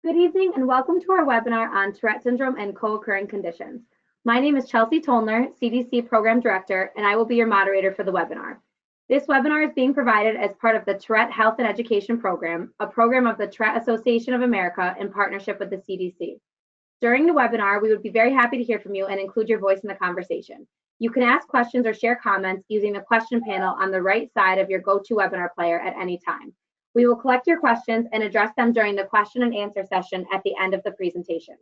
Good evening and welcome to our webinar on Tourette Syndrome and co-occurring conditions. My name is Chelsea Tollner, CDC Program Director, and I will be your moderator for the webinar. This webinar is being provided as part of the Tourette Health and Education Program, a program of the Tourette Association of America in partnership with the CDC. During the webinar, we would be very happy to hear from you and include your voice in the conversation. You can ask questions or share comments using the question panel on the right side of your GoToWebinar player at any time. We will collect your questions and address them during the question and answer session at the end of the presentation.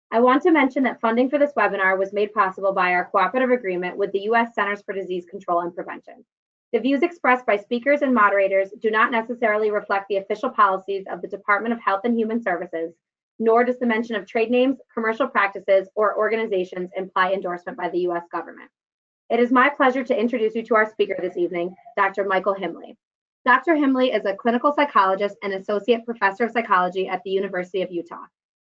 I want to mention that funding for this webinar was made possible by our cooperative agreement with the U.S. Centers for Disease Control and Prevention. The views expressed by speakers and moderators do not necessarily reflect the official policies of the Department of Health and Human Services, nor does the mention of trade names, commercial practices, or organizations imply endorsement by the U.S. government. It is my pleasure to introduce you to our speaker this evening, Dr. Michael Himle. Dr. Himle is a clinical psychologist and associate professor of psychology at the University of Utah.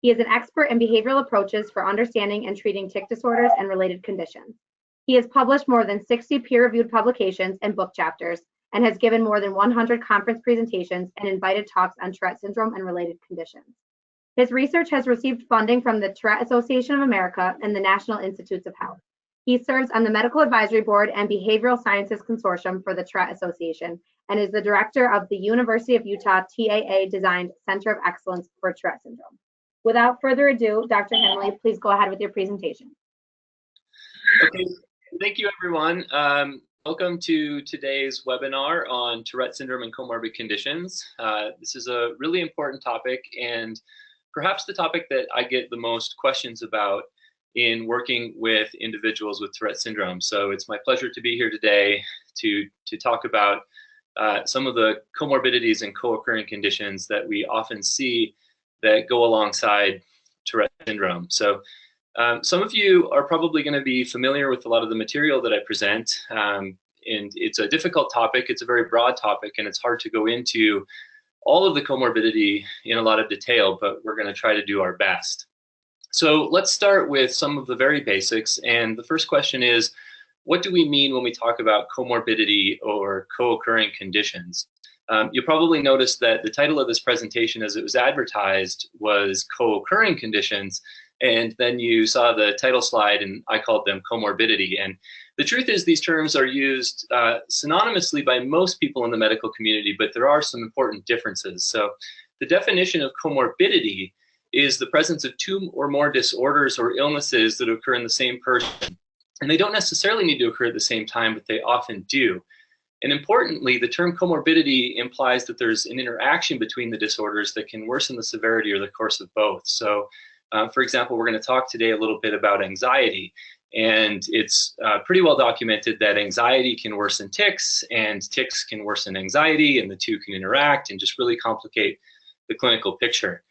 He is an expert in behavioral approaches for understanding and treating tic disorders and related conditions. He has published more than 60 peer-reviewed publications and book chapters and has given more than 100 conference presentations and invited talks on Tourette syndrome and related conditions. His research has received funding from the Tourette Association of America and the National Institutes of Health. He serves on the Medical Advisory Board and Behavioral Sciences Consortium for the Tourette Association and is the director of the University of Utah TAA-designed Center of Excellence for Tourette Syndrome. Without further ado, Dr. Himle, please go ahead with your presentation. Okay, thank you everyone. Welcome to today's webinar on Tourette syndrome and comorbid conditions. This is a really important topic and perhaps the topic that I get the most questions about in working with individuals with Tourette syndrome. So it's my pleasure to be here today to talk about some of the comorbidities and co-occurring conditions that we often see that go alongside Tourette syndrome. So some of you are probably going to be familiar with a lot of the material that I present, and it's a difficult topic, it's a very broad topic, and it's hard to go into all of the comorbidity in a lot of detail, but we're going to try to do our best. So let's start with some of the very basics, and the first question is, what do we mean when we talk about comorbidity or co-occurring conditions? You'll probably notice that the title of this presentation as it was advertised was co-occurring conditions, and then you saw the title slide and I called them comorbidity. And the truth is these terms are used synonymously by most people in the medical community, but there are some important differences. So the definition of comorbidity is the presence of two or more disorders or illnesses that occur in the same person. And they don't necessarily need to occur at the same time, but they often do. And importantly, the term comorbidity implies that there's an interaction between the disorders that can worsen the severity or the course of both. So, for example, we're going to talk today a little bit about anxiety. And it's pretty well documented that anxiety can worsen tics, and tics can worsen anxiety, and the two can interact and just really complicate the clinical picture.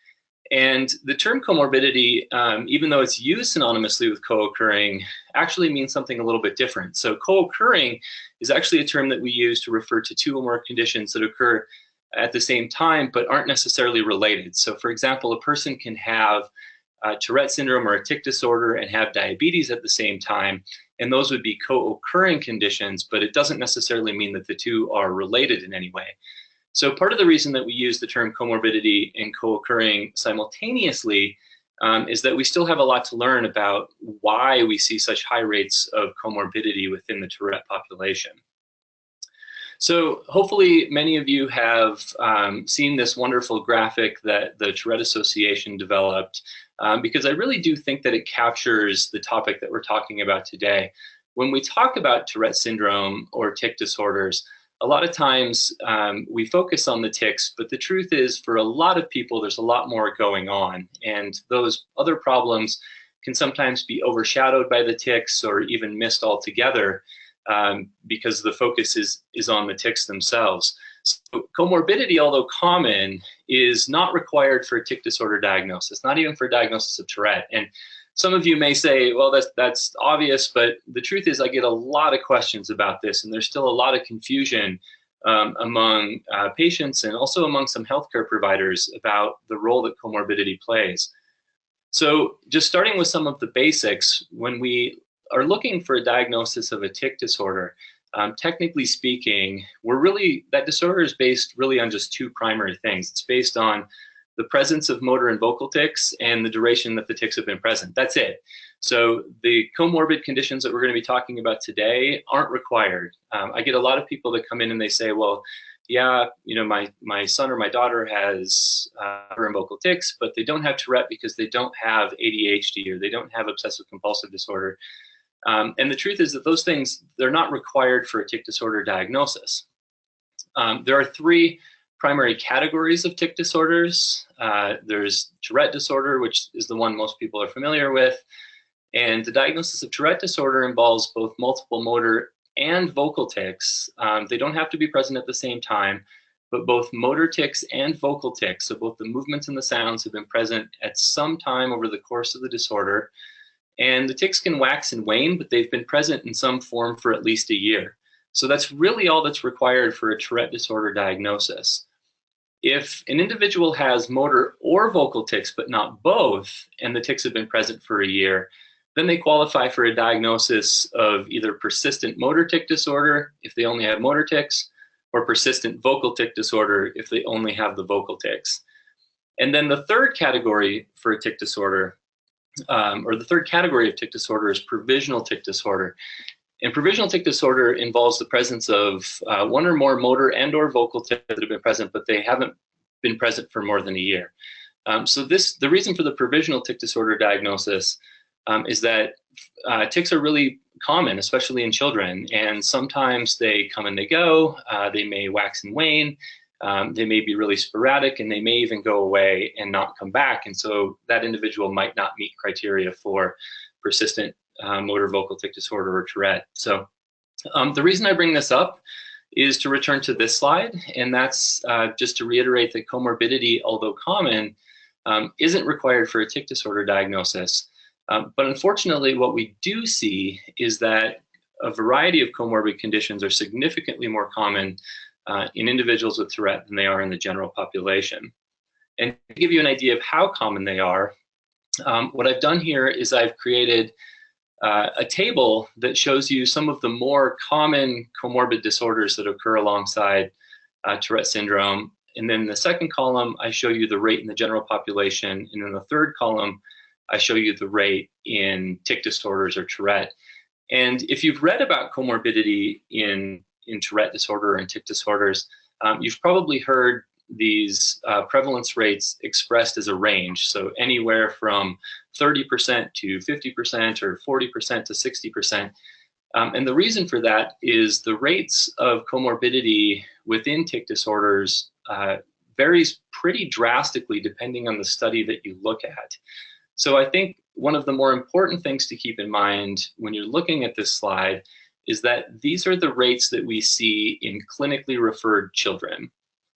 And the term comorbidity, even though it's used synonymously with co-occurring, actually means something a little bit different. So co-occurring is actually a term that we use to refer to two or more conditions that occur at the same time but aren't necessarily related. So for example, a person can have Tourette syndrome or a tic disorder and have diabetes at the same time, and those would be co-occurring conditions, but it doesn't necessarily mean that the two are related in any way. So part of the reason that we use the term comorbidity and co-occurring simultaneously is that we still have a lot to learn about why we see such high rates of comorbidity within the Tourette population. So hopefully many of you have seen this wonderful graphic that the Tourette Association developed, because I really do think that it captures the topic that we're talking about today. When we talk about Tourette syndrome or tic disorders, a lot of times we focus on the tics, but the truth is for a lot of people there's a lot more going on, and those other problems can sometimes be overshadowed by the tics or even missed altogether because the focus is on the tics themselves. So comorbidity, although common, is not required for a tic disorder diagnosis, not even for a diagnosis of Tourette. And some of you may say, well, that's obvious, but the truth is I get a lot of questions about this, and there's still a lot of confusion among patients and also among some healthcare providers about the role that comorbidity plays. So just starting with some of the basics, when we are looking for a diagnosis of a tic disorder, technically speaking, that disorder is based really on just two primary things. It's based on the presence of motor and vocal tics, and the duration that the tics have been present. That's it. So the comorbid conditions that we're going to be talking about today aren't required. I get a lot of people that come in and they say, well, yeah, you know, my son or my daughter has motor and vocal tics, but they don't have Tourette because they don't have ADHD or they don't have obsessive-compulsive disorder. And the truth is that those things, they're not required for a tic disorder diagnosis. There are three primary categories of tic disorders. There's Tourette disorder, which is the one most people are familiar with. And the diagnosis of Tourette disorder involves both multiple motor and vocal tics. They don't have to be present at the same time, but both motor tics and vocal tics, so both the movements and the sounds, have been present at some time over the course of the disorder. And the tics can wax and wane, but they've been present in some form for at least a year. So that's really all that's required for a Tourette disorder diagnosis. If an individual has motor or vocal tics, but not both, and the tics have been present for a year, then they qualify for a diagnosis of either persistent motor tic disorder if they only have motor tics, or persistent vocal tic disorder if they only have the vocal tics. And then the third category for a tic disorder, or the third category of tic disorder, is provisional tic disorder. And provisional tic disorder involves the presence of one or more motor and or vocal tics that have been present, but they haven't been present for more than a year. So the reason for the provisional tic disorder diagnosis is that tics are really common, especially in children, and sometimes they come and they go. They may wax and wane. They may be really sporadic, and they may even go away and not come back. And so that individual might not meet criteria for persistent motor vocal tic disorder or Tourette. So the reason I bring this up is to return to this slide, and that's just to reiterate that comorbidity, although common, isn't required for a tic disorder diagnosis. But unfortunately, what we do see is that a variety of comorbid conditions are significantly more common in individuals with Tourette than they are in the general population. And to give you an idea of how common they are, what I've done here is I've created a table that shows you some of the more common comorbid disorders that occur alongside Tourette syndrome. And then the second column, I show you the rate in the general population. And then the third column, I show you the rate in tic disorders or Tourette. And if you've read about comorbidity in Tourette disorder and tic disorders, you've probably heard these prevalence rates expressed as a range. So anywhere from 30% to 50% or 40% to 60%. And the reason for that is the rates of comorbidity within tic disorders varies pretty drastically depending on the study that you look at. So I think one of the more important things to keep in mind when you're looking at this slide is that these are the rates that we see in clinically referred children.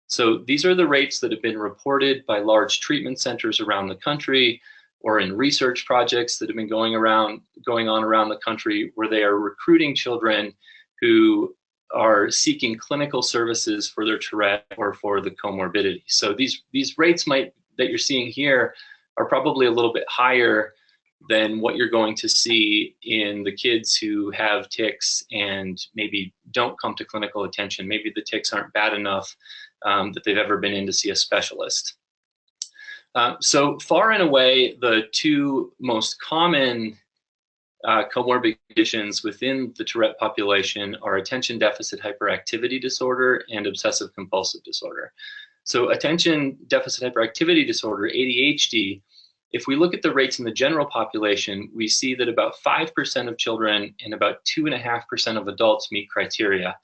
So these are the rates that have been reported by large treatment centers around the country, or in research projects that have been going on around the country, where they are recruiting children who are seeking clinical services for their Tourette or for the comorbidity. So these rates that you're seeing here are probably a little bit higher than what you're going to see in the kids who have tics and maybe don't come to clinical attention. Maybe the tics aren't bad enough that they've ever been in to see a specialist. So far and away, the two most common comorbid conditions within the Tourette population are attention deficit hyperactivity disorder and obsessive-compulsive disorder. So attention deficit hyperactivity disorder, ADHD, if we look at the rates in the general population, we see that about 5% of children and about 2.5% of adults meet criteria.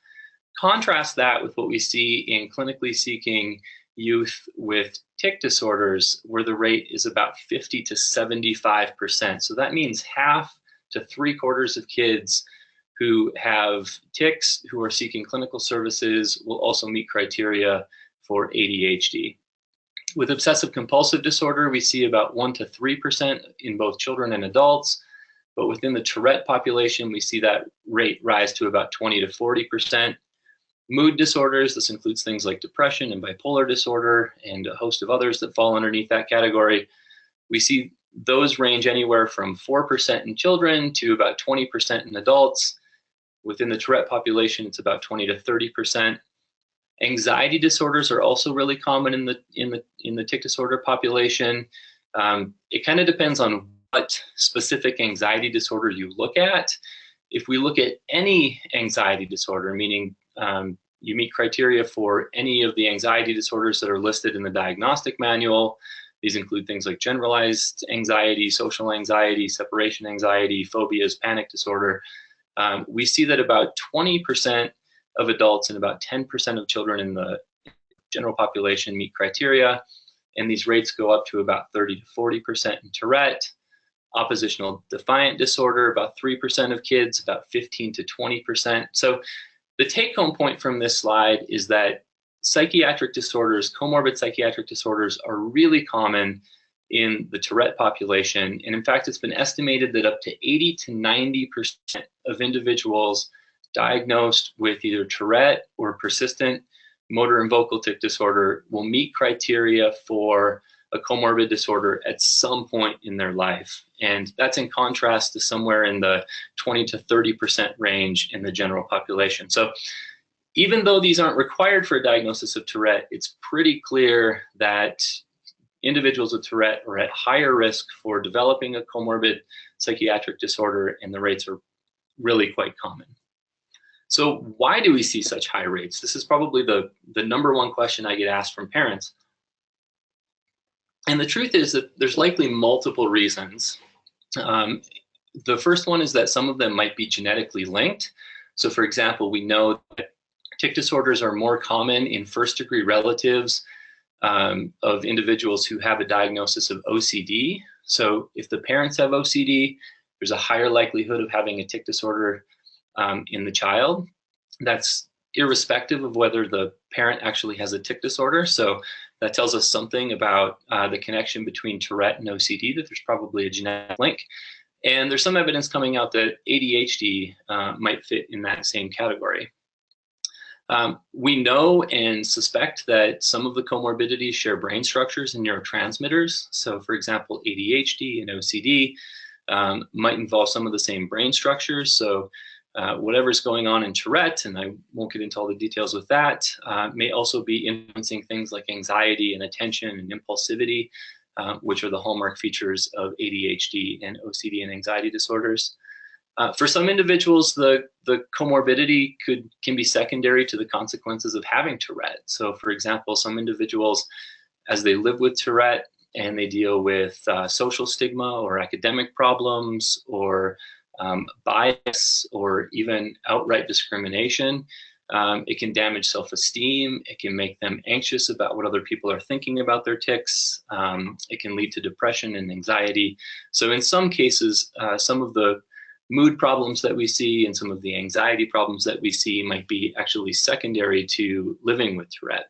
Contrast that with what we see in clinically seeking youth with tic disorders, where the rate is about 50 to 75%. So that means half to 3/4 of kids who have tics, who are seeking clinical services, will also meet criteria for ADHD. With obsessive-compulsive disorder, we see about 1 to 3% in both children and adults, but within the Tourette population, we see that rate rise to about 20 to 40%. Mood disorders, this includes things like depression and bipolar disorder and a host of others that fall underneath that category. We see those range anywhere from 4% in children to about 20% in adults. Within the Tourette population, it's about 20 to 30%. Anxiety disorders are also really common in the tic disorder population. It kind of depends on what specific anxiety disorder you look at. If we look at any anxiety disorder, meaning you meet criteria for any of the anxiety disorders that are listed in the diagnostic manual, these include things like generalized anxiety, social anxiety, separation anxiety, phobias, panic disorder. We see that about 20% of adults and about 10% of children in the general population meet criteria, and these rates go up to about 30 to 40% in Tourette. Oppositional defiant disorder, about 3% of kids, about 15 to 20%. So the take-home point from this slide is that psychiatric disorders, comorbid psychiatric disorders, are really common in the Tourette population. And in fact, it's been estimated that up to 80 to 90% of individuals diagnosed with either Tourette or persistent motor and vocal tic disorder will meet criteria for a comorbid disorder at some point in their life. And that's in contrast to somewhere in the 20 to 30% range in the general population. So even though these aren't required for a diagnosis of Tourette, it's pretty clear that individuals with Tourette are at higher risk for developing a comorbid psychiatric disorder, and the rates are really quite common. So why do we see such high rates? This is probably the number one question I get asked from parents. And the truth is that there's likely multiple reasons. The first one is that some of them might be genetically linked. So for example, we know that tic disorders are more common in first-degree relatives of individuals who have a diagnosis of OCD. So if the parents have OCD, there's a higher likelihood of having a tic disorder in the child. That's irrespective of whether the parent actually has a tic disorder. So that tells us something about the connection between Tourette and OCD, that there's probably a genetic link. And there's some evidence coming out that ADHD might fit in that same category. We know and suspect that some of the comorbidities share brain structures and neurotransmitters. So for example, ADHD and OCD might involve some of the same brain structures. So whatever's going on in Tourette, and I won't get into all the details with that, may also be influencing things like anxiety and attention and impulsivity, which are the hallmark features of ADHD and OCD and anxiety disorders. For some individuals, the comorbidity can be secondary to the consequences of having Tourette. So for example, some individuals, as they live with Tourette and they deal with social stigma or academic problems or bias or even outright discrimination, it can damage self-esteem. It can make them anxious about what other people are thinking about their tics. It can lead to depression and anxiety. So in some cases, some of the mood problems that we see and some of the anxiety problems that we see might be actually secondary to living with Tourette.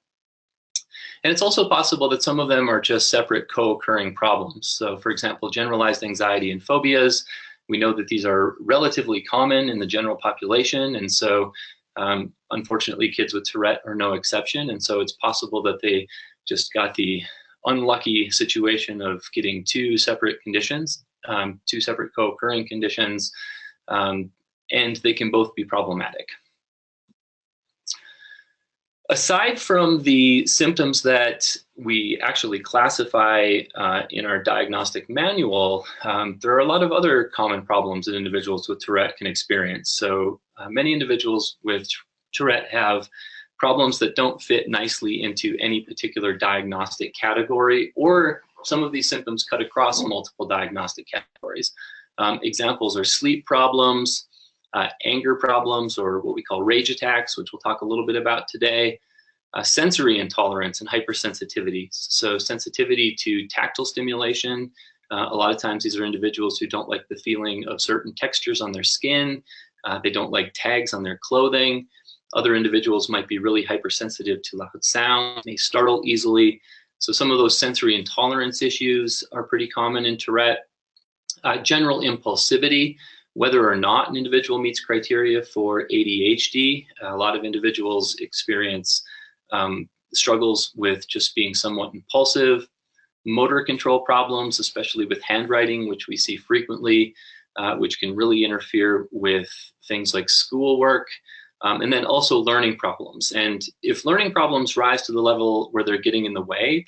And it's also possible that some of them are just separate co-occurring problems. So for example, generalized anxiety and phobias, we know that these are relatively common in the general population. And so unfortunately, kids with Tourette are no exception. And so it's possible that they just got the unlucky situation of getting two separate conditions, two separate co-occurring conditions, and they can both be problematic. Aside from the symptoms that we actually classify in our diagnostic manual, there are a lot of other common problems that individuals with Tourette can experience. So many individuals with Tourette have problems that don't fit nicely into any particular diagnostic category, or some of these symptoms cut across multiple diagnostic categories. Examples are sleep problems, anger problems, or what we call rage attacks, which we'll talk a little bit about today, sensory intolerance and hypersensitivity. So sensitivity to tactile stimulation. A lot of times these are individuals who don't like the feeling of certain textures on their skin. They don't like tags on their clothing. Other individuals might be really hypersensitive to loud sound. They startle easily. So some of those sensory intolerance issues are pretty common in Tourette. General impulsivity, whether or not an individual meets criteria for ADHD, a lot of individuals experience struggles with just being somewhat impulsive. Motor control problems, especially with handwriting, which we see frequently, which can really interfere with things like schoolwork. And then also learning problems. And if learning problems rise to the level where they're getting in the way,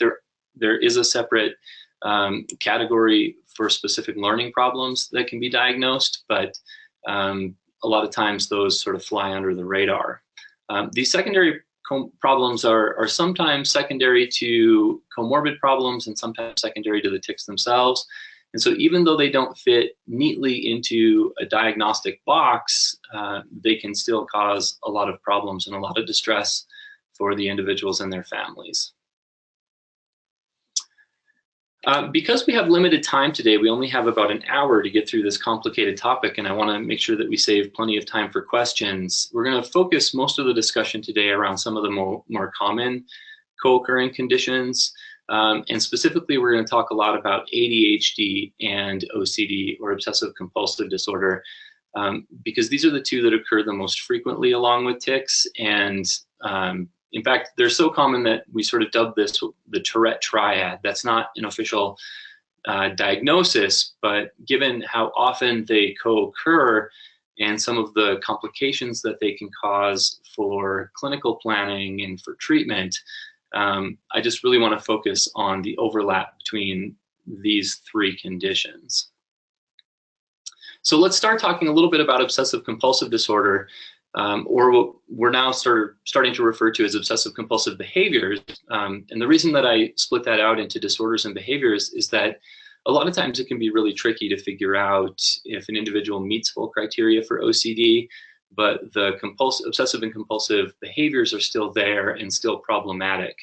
there is a separate category for specific learning problems that can be diagnosed, but a lot of times those sort of fly under the radar. These secondary problems are sometimes secondary to comorbid problems and sometimes secondary to the tics themselves. And so even though they don't fit neatly into a diagnostic box, they can still cause a lot of problems and a lot of distress for the individuals and their families. Because we have limited time today, we only have about an hour to get through this complicated topic, and I want to make sure that we save plenty of time for questions. We're going to focus most of the discussion today around some of the more common co-occurring conditions, and specifically we're going to talk a lot about ADHD and OCD, or Obsessive-Compulsive disorder, because these are the two that occur the most frequently along with tics, and in fact, they're so common that we sort of dubbed this the Tourette triad. That's not an official diagnosis, but given how often they co-occur and some of the complications that they can cause for clinical planning and for treatment, I just really want to focus on the overlap between these three conditions. So let's start talking a little bit about obsessive-compulsive disorder, or what we're now starting to refer to as obsessive-compulsive behaviors. And the reason that I split that out into disorders and behaviors is that a lot of times it can be really tricky to figure out if an individual meets full criteria for OCD, but the obsessive and compulsive behaviors are still there and still problematic.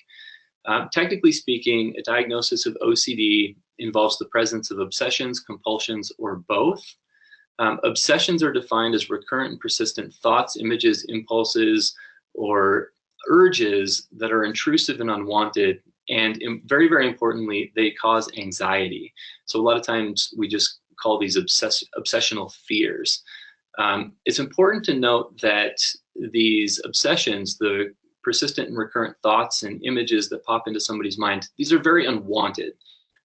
Technically speaking, a diagnosis of OCD involves the presence of obsessions, compulsions, or both. Obsessions are defined as recurrent and persistent thoughts, images, impulses, or urges that are intrusive and unwanted, and very, very importantly, they cause anxiety. So a lot of times we just call these obsessional fears. It's important to note that these obsessions, the persistent and recurrent thoughts and images that pop into somebody's mind, these are very unwanted.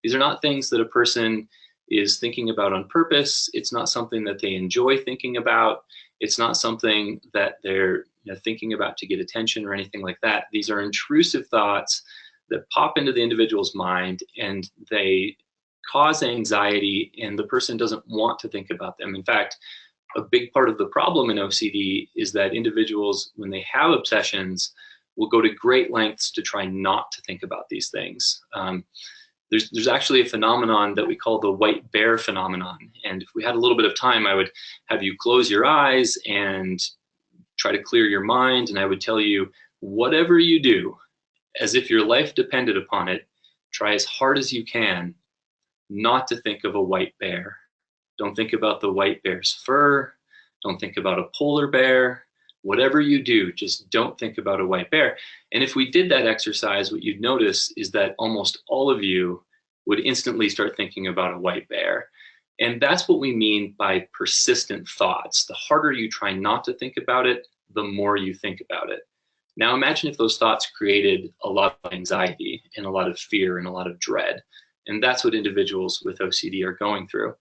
These are not things that a person is thinking about on purpose. It's not something that they enjoy thinking about. It's not something that they're thinking about to get attention or anything like that. These are intrusive thoughts that pop into the individual's mind, and they cause anxiety, and the person doesn't want to think about them. In fact, a big part of the problem in OCD is that individuals, when they have obsessions, will go to great lengths to try not to think about these things. There's actually a phenomenon that we call the white bear phenomenon. And if we had a little bit of time, I would have you close your eyes and try to clear your mind. And I would tell you, whatever you do, as if your life depended upon it, try as hard as you can not to think of a white bear. Don't think about the white bear's fur. Don't think about a polar bear. Whatever you do, just don't think about a white bear. And if we did that exercise, what you'd notice is that almost all of you would instantly start thinking about a white bear. And that's what we mean by persistent thoughts. The harder you try not to think about it, the more you think about it. Now imagine if those thoughts created a lot of anxiety and a lot of fear and a lot of dread. And that's what individuals with OCD are going through.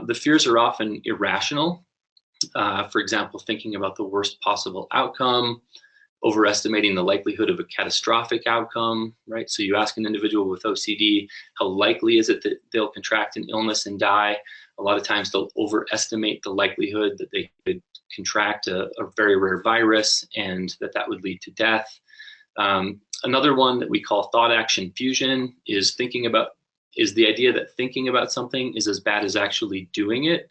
The fears are often irrational. For example, thinking about the worst possible outcome, overestimating the likelihood of a catastrophic outcome, right? So you ask an individual with OCD, how likely is it that they'll contract an illness and die? A lot of times they'll overestimate the likelihood that they could contract a very rare virus and that would lead to death. Another one that we call thought action fusion is the idea that thinking about something is as bad as actually doing it.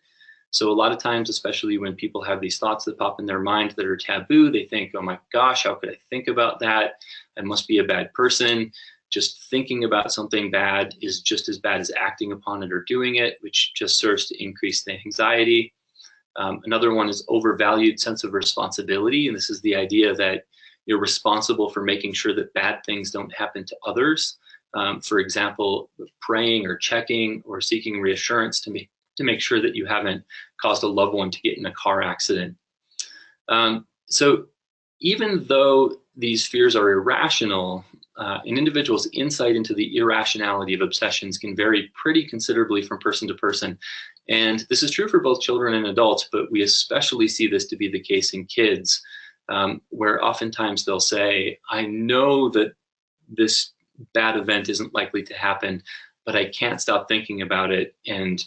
So a lot of times, especially when people have these thoughts that pop in their mind that are taboo, they think, oh my gosh, how could I think about that? I must be a bad person. Just thinking about something bad is just as bad as acting upon it or doing it, which just serves to increase the anxiety. Another one is overvalued sense of responsibility. And this is the idea that you're responsible for making sure that bad things don't happen to others. For example, praying or checking or seeking reassurance to make sure that you haven't caused a loved one to get in a car accident. So even though these fears are irrational, an individual's insight into the irrationality of obsessions can vary pretty considerably from person to person. And this is true for both children and adults, but we especially see this to be the case in kids. where oftentimes they'll say, I know that this bad event isn't likely to happen, but I can't stop thinking about it, and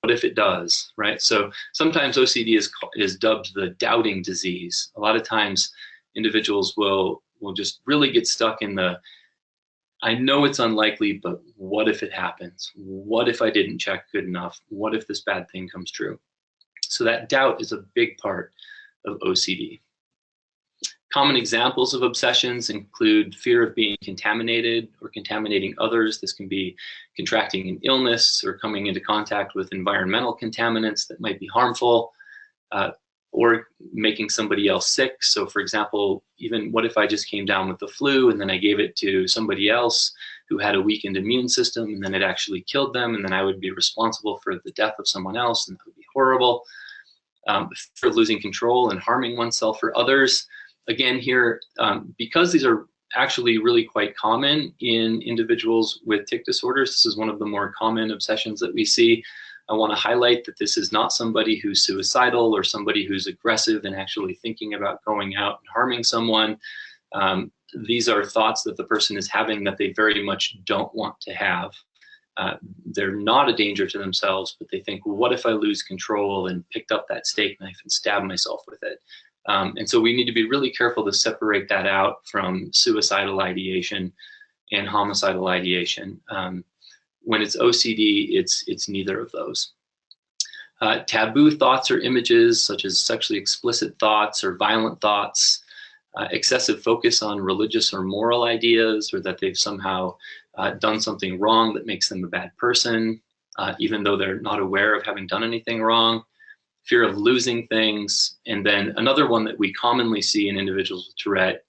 what if it does, right? So sometimes OCD is dubbed the doubting disease. A lot of times individuals will just really get stuck in the, I know it's unlikely, but what if it happens? What if I didn't check good enough? What if this bad thing comes true? So that doubt is a big part of OCD. Common examples of obsessions include fear of being contaminated or contaminating others. This can be contracting an illness or coming into contact with environmental contaminants that might be harmful, or making somebody else sick. So for example, even what if I just came down with the flu and then I gave it to somebody else who had a weakened immune system, and then it actually killed them, and then I would be responsible for the death of someone else, and that would be horrible. For losing control and harming oneself or others. Again here, because these are actually really quite common in individuals with tic disorders, this is one of the more common obsessions that we see. I want to highlight that this is not somebody who's suicidal or somebody who's aggressive and actually thinking about going out and harming someone. These are thoughts that the person is having that they very much don't want to have. They're not a danger to themselves, but they think, well, what if I lose control and picked up that steak knife and stabbed myself with it? And so we need to be really careful to separate that out from suicidal ideation and homicidal ideation. When it's OCD, it's neither of those. Taboo thoughts or images, such as sexually explicit thoughts or violent thoughts, excessive focus on religious or moral ideas, or that they've somehow done something wrong that makes them a bad person, even though they're not aware of having done anything wrong. Fear of losing things. And then another one that we commonly see in individuals with Tourette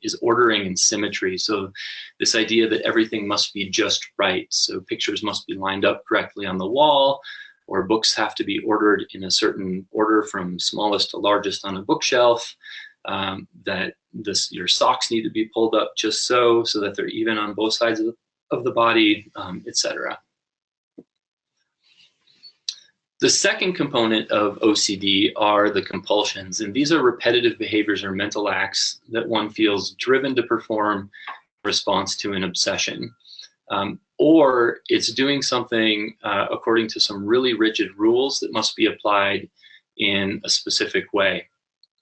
is ordering and symmetry. So this idea that everything must be just right. So pictures must be lined up correctly on the wall, or books have to be ordered in a certain order from smallest to largest on a bookshelf, that your socks need to be pulled up just so that they're even on both sides of the body, etc. The second component of OCD are the compulsions, and these are repetitive behaviors or mental acts that one feels driven to perform in response to an obsession. Or it's doing something according to some really rigid rules that must be applied in a specific way.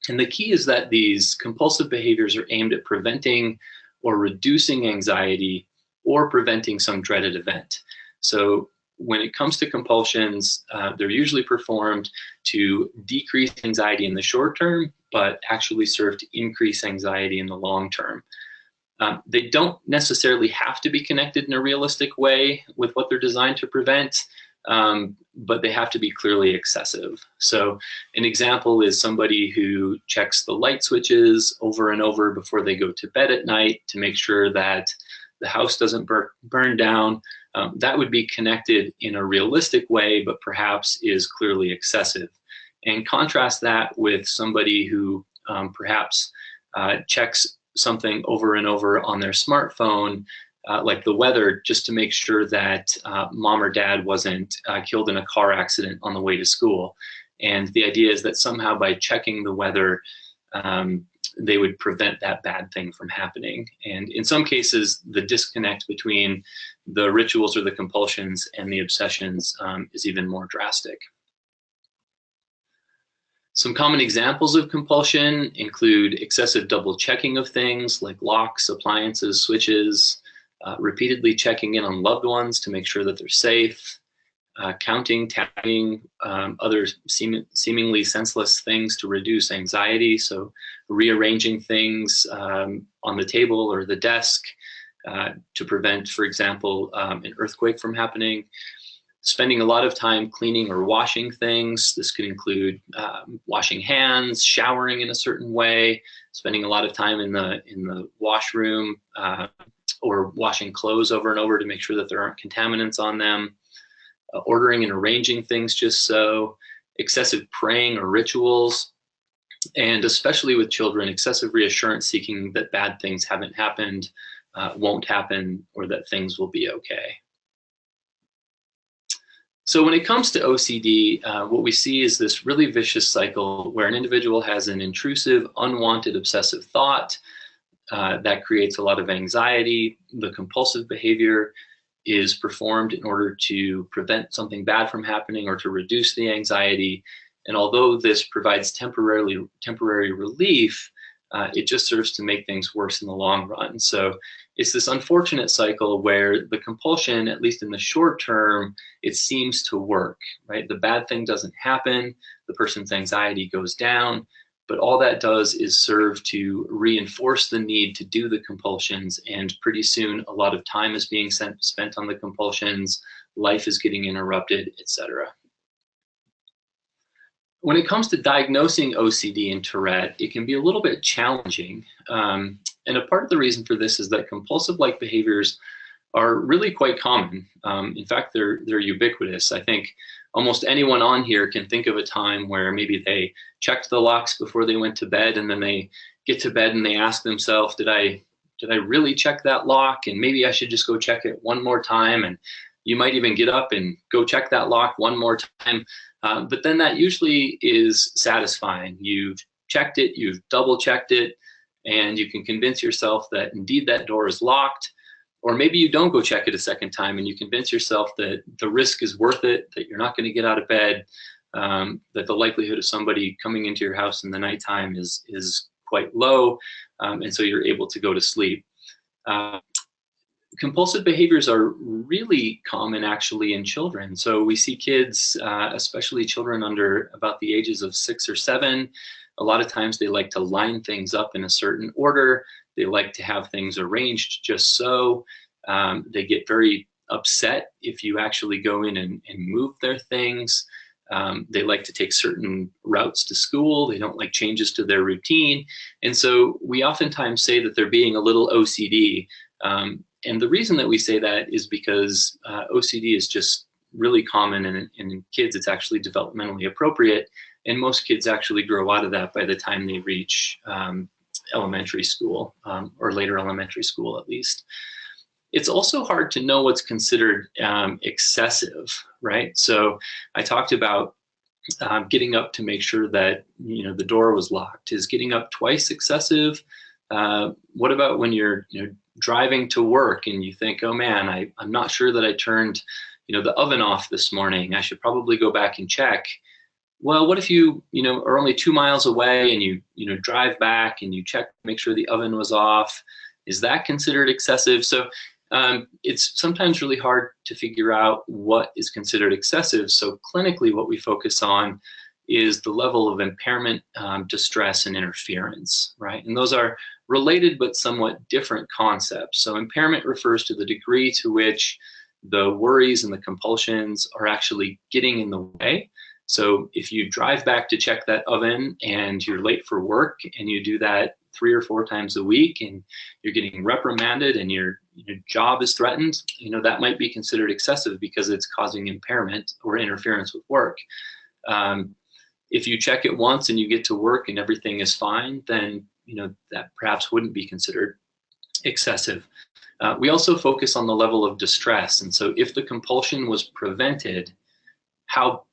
And the key is that these compulsive behaviors are aimed at preventing or reducing anxiety or preventing some dreaded event. So when it comes to compulsions, they're usually performed to decrease anxiety in the short term, but actually serve to increase anxiety in the long term. They don't necessarily have to be connected in a realistic way with what they're designed to prevent, but they have to be clearly excessive. So an example is somebody who checks the light switches over and over before they go to bed at night to make sure that the house doesn't burn down. That would be connected in a realistic way, but perhaps is clearly excessive. And contrast that with somebody who perhaps checks something over and over on their smartphone, like the weather, just to make sure that mom or dad wasn't killed in a car accident on the way to school. And the idea is that somehow by checking the weather, they would prevent that bad thing from happening. And in some cases, the disconnect between the rituals or the compulsions and the obsessions is even more drastic. Some common examples of compulsion include excessive double checking of things like locks, appliances, switches, repeatedly checking in on loved ones to make sure that they're safe, counting, tapping, other seemingly senseless things to reduce anxiety. So rearranging things on the table or the desk to prevent, for example, an earthquake from happening. Spending a lot of time cleaning or washing things. This could include washing hands, showering in a certain way, spending a lot of time in the washroom, or washing clothes over and over to make sure that there aren't contaminants on them. Ordering and arranging things just so, excessive praying or rituals, and especially with children, excessive reassurance seeking that bad things haven't happened, won't happen, or that things will be okay. So when it comes to OCD, what we see is this really vicious cycle where an individual has an intrusive, unwanted, obsessive thought that creates a lot of anxiety. The compulsive behavior is performed in order to prevent something bad from happening or to reduce the anxiety. And although this provides temporary relief, it just serves to make things worse in the long run. So it's this unfortunate cycle where the compulsion, at least in the short term, it seems to work, right? The bad thing doesn't happen, the person's anxiety goes down, but all that does is serve to reinforce the need to do the compulsions, and pretty soon a lot of time is being spent on the compulsions, life is getting interrupted, etc. When it comes to diagnosing OCD and Tourette, it can be a little bit challenging. And a part of the reason for this is that compulsive-like behaviors are really quite common. In fact, they're ubiquitous. I think almost anyone on here can think of a time where maybe they checked the locks before they went to bed, and then they get to bed and they ask themselves, did I really check that lock? And maybe I should just go check it one more time. And you might even get up and go check that lock one more time. But then that usually is satisfying. You've checked it, you've double checked it, and you can convince yourself that indeed that door is locked. Or maybe you don't go check it a second time and you convince yourself that the risk is worth it, that you're not going to get out of bed, that the likelihood of somebody coming into your house in the nighttime is quite low, and so you're able to go to sleep. Compulsive behaviors are really common actually in children. So we see kids, especially children under about the ages of 6 or 7, a lot of times they like to line things up in a certain order. They like to have things arranged just so. They get very upset if you actually go in and move their things. They like to take certain routes to school. They don't like changes to their routine. And so we oftentimes say that they're being a little OCD. And the reason that we say that is because OCD is just really common, and in kids it's actually developmentally appropriate. And most kids actually grow out of that by the time they reach elementary school, or later elementary school at least. It's also hard to know what's considered excessive, right? So I talked about getting up to make sure that the door was locked. Is getting up twice excessive? What about when you're driving to work and you think, oh man, I'm not sure that I turned the oven off this morning. I should probably go back and check. Well, what if you are only 2 miles away and you drive back and you check, make sure the oven was off? Is that considered excessive? So it's sometimes really hard to figure out what is considered excessive. So clinically, what we focus on is the level of impairment, distress, and interference, right? And those are related but somewhat different concepts. So impairment refers to the degree to which the worries and the compulsions are actually getting in the way. So if you drive back to check that oven and you're late for work and you do that 3 or 4 times a week and you're getting reprimanded and your job is threatened, that might be considered excessive because it's causing impairment or interference with work. If you check it once and you get to work and everything is fine, then that perhaps wouldn't be considered excessive. We also focus on the level of distress. And so if the compulsion was prevented, how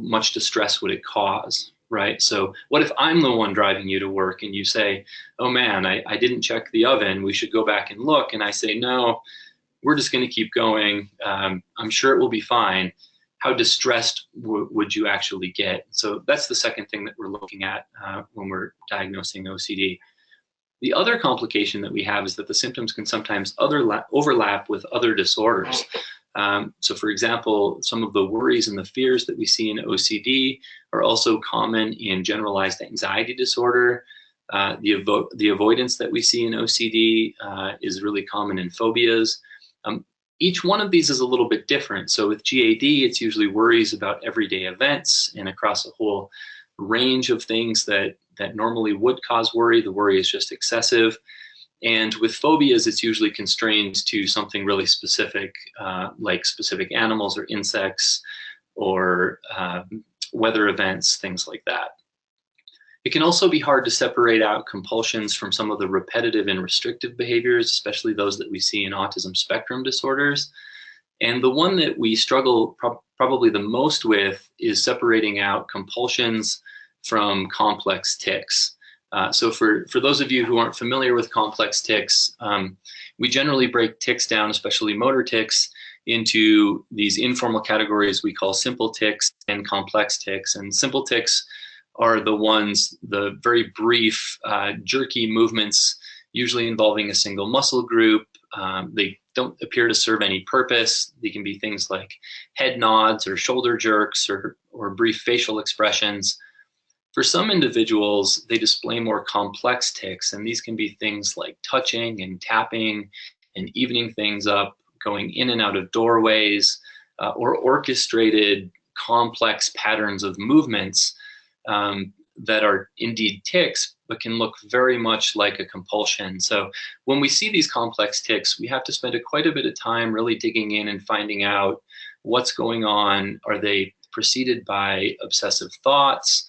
much distress would it cause, right? So what if I'm the one driving you to work and you say, oh man, I didn't check the oven, we should go back and look. And I say, no, we're just going to keep going. I'm sure it will be fine. How distressed would you actually get? So that's the second thing that we're looking at when we're diagnosing OCD. The other complication that we have is that the symptoms can sometimes overlap with other disorders. So for example, some of the worries and the fears that we see in OCD are also common in generalized anxiety disorder. The avoidance that we see in OCD is really common in phobias. Each one of these is a little bit different. So with GAD, it's usually worries about everyday events and across a whole range of things that normally would cause worry. The worry is just excessive. And with phobias, it's usually constrained to something really specific, like specific animals or insects or weather events, things like that. It can also be hard to separate out compulsions from some of the repetitive and restrictive behaviors, especially those that we see in autism spectrum disorders. And the one that we struggle probably the most with is separating out compulsions from complex tics. So for those of you who aren't familiar with complex tics, we generally break tics down, especially motor tics, into these informal categories we call simple tics and complex tics. And simple tics are the ones, the very brief, jerky movements, usually involving a single muscle group. They don't appear to serve any purpose. They can be things like head nods or shoulder jerks or brief facial expressions. For some individuals, they display more complex tics, and these can be things like touching and tapping and evening things up, going in and out of doorways, or orchestrated complex patterns of movements that are indeed tics, but can look very much like a compulsion. So when we see these complex tics, we have to spend quite a bit of time really digging in and finding out what's going on. Are they preceded by obsessive thoughts?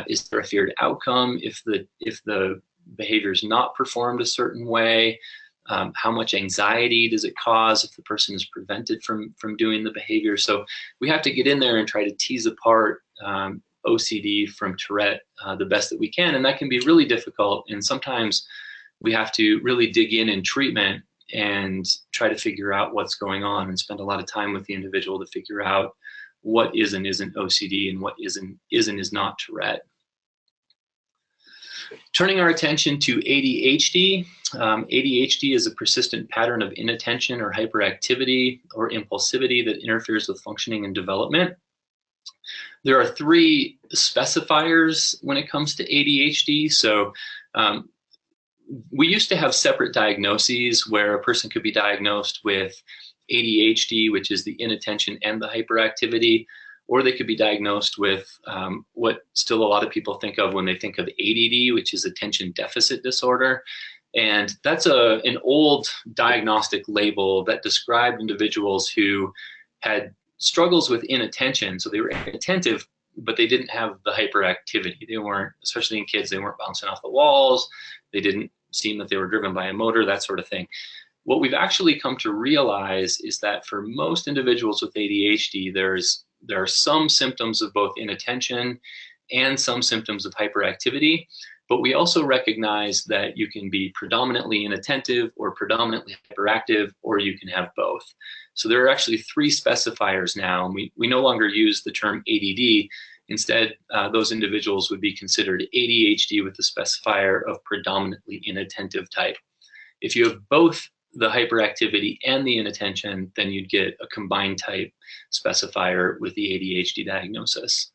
Is there a feared outcome if the behavior is not performed a certain way? How much anxiety does it cause if the person is prevented from doing the behavior? So we have to get in there and try to tease apart OCD from Tourette the best that we can, and that can be really difficult. And sometimes we have to really dig in treatment and try to figure out what's going on and spend a lot of time with the individual to figure out what is and isn't OCD and what is and is not Tourette. Turning our attention to ADHD. ADHD is a persistent pattern of inattention or hyperactivity or impulsivity that interferes with functioning and development. There are 3 specifiers when it comes to ADHD. So we used to have separate diagnoses where a person could be diagnosed with ADHD, which is the inattention and the hyperactivity, or they could be diagnosed with what still a lot of people think of when they think of ADD, which is attention deficit disorder. And that's an old diagnostic label that described individuals who had struggles with inattention. So they were inattentive, but they didn't have the hyperactivity. They weren't, especially in kids, they weren't bouncing off the walls. They didn't seem that they were driven by a motor, that sort of thing. What we've actually come to realize is that for most individuals with ADHD, there are some symptoms of both inattention and some symptoms of hyperactivity, but we also recognize that you can be predominantly inattentive or predominantly hyperactive, or you can have both. So there are actually 3 specifiers now, and we no longer use the term ADD. Instead, those individuals would be considered ADHD with the specifier of predominantly inattentive type. If you have both the hyperactivity and the inattention, then you'd get a combined type specifier with the ADHD diagnosis.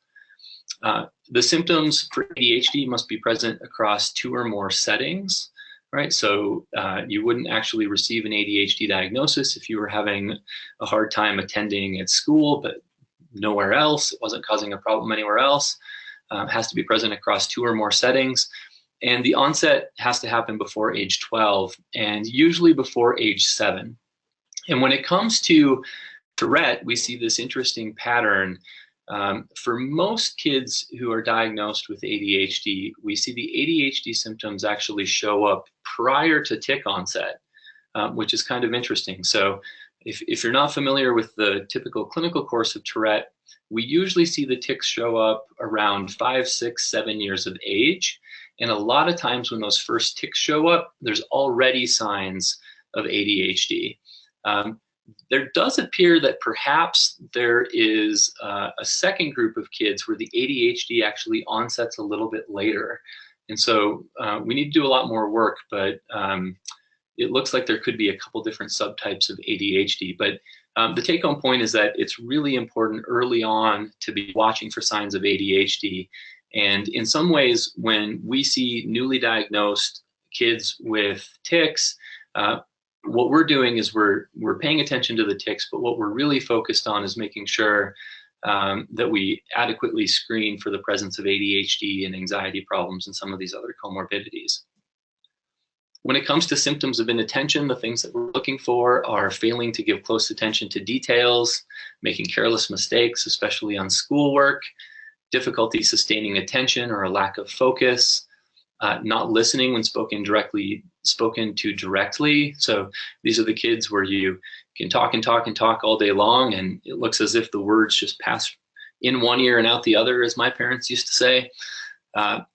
The symptoms for ADHD must be present across 2 or more settings, right? So you wouldn't actually receive an ADHD diagnosis if you were having a hard time attending at school, but nowhere else, it wasn't causing a problem anywhere else. It has to be present across 2 or more settings. And the onset has to happen before age 12 and usually before age 7. And when it comes to Tourette, we see this interesting pattern. For most kids who are diagnosed with ADHD, we see the ADHD symptoms actually show up prior to tic onset, which is kind of interesting. So if you're not familiar with the typical clinical course of Tourette, we usually see the tics show up around 5, 6, 7 years of age. And a lot of times when those first tics show up, there's already signs of ADHD. There does appear that perhaps there is a second group of kids where the ADHD actually onsets a little bit later. And so we need to do a lot more work, but it looks like there could be a couple different subtypes of ADHD. But the take-home point is that it's really important early on to be watching for signs of ADHD. And in some ways, when we see newly diagnosed kids with tics, what we're doing is we're paying attention to the tics, but what we're really focused on is making sure that we adequately screen for the presence of ADHD and anxiety problems and some of these other comorbidities. When it comes to symptoms of inattention, the things that we're looking for are failing to give close attention to details, making careless mistakes, especially on schoolwork, difficulty sustaining attention or a lack of focus, not listening when spoken to directly. So these are the kids where you can talk and talk and talk all day long, and it looks as if the words just pass in one ear and out the other, as my parents used to say.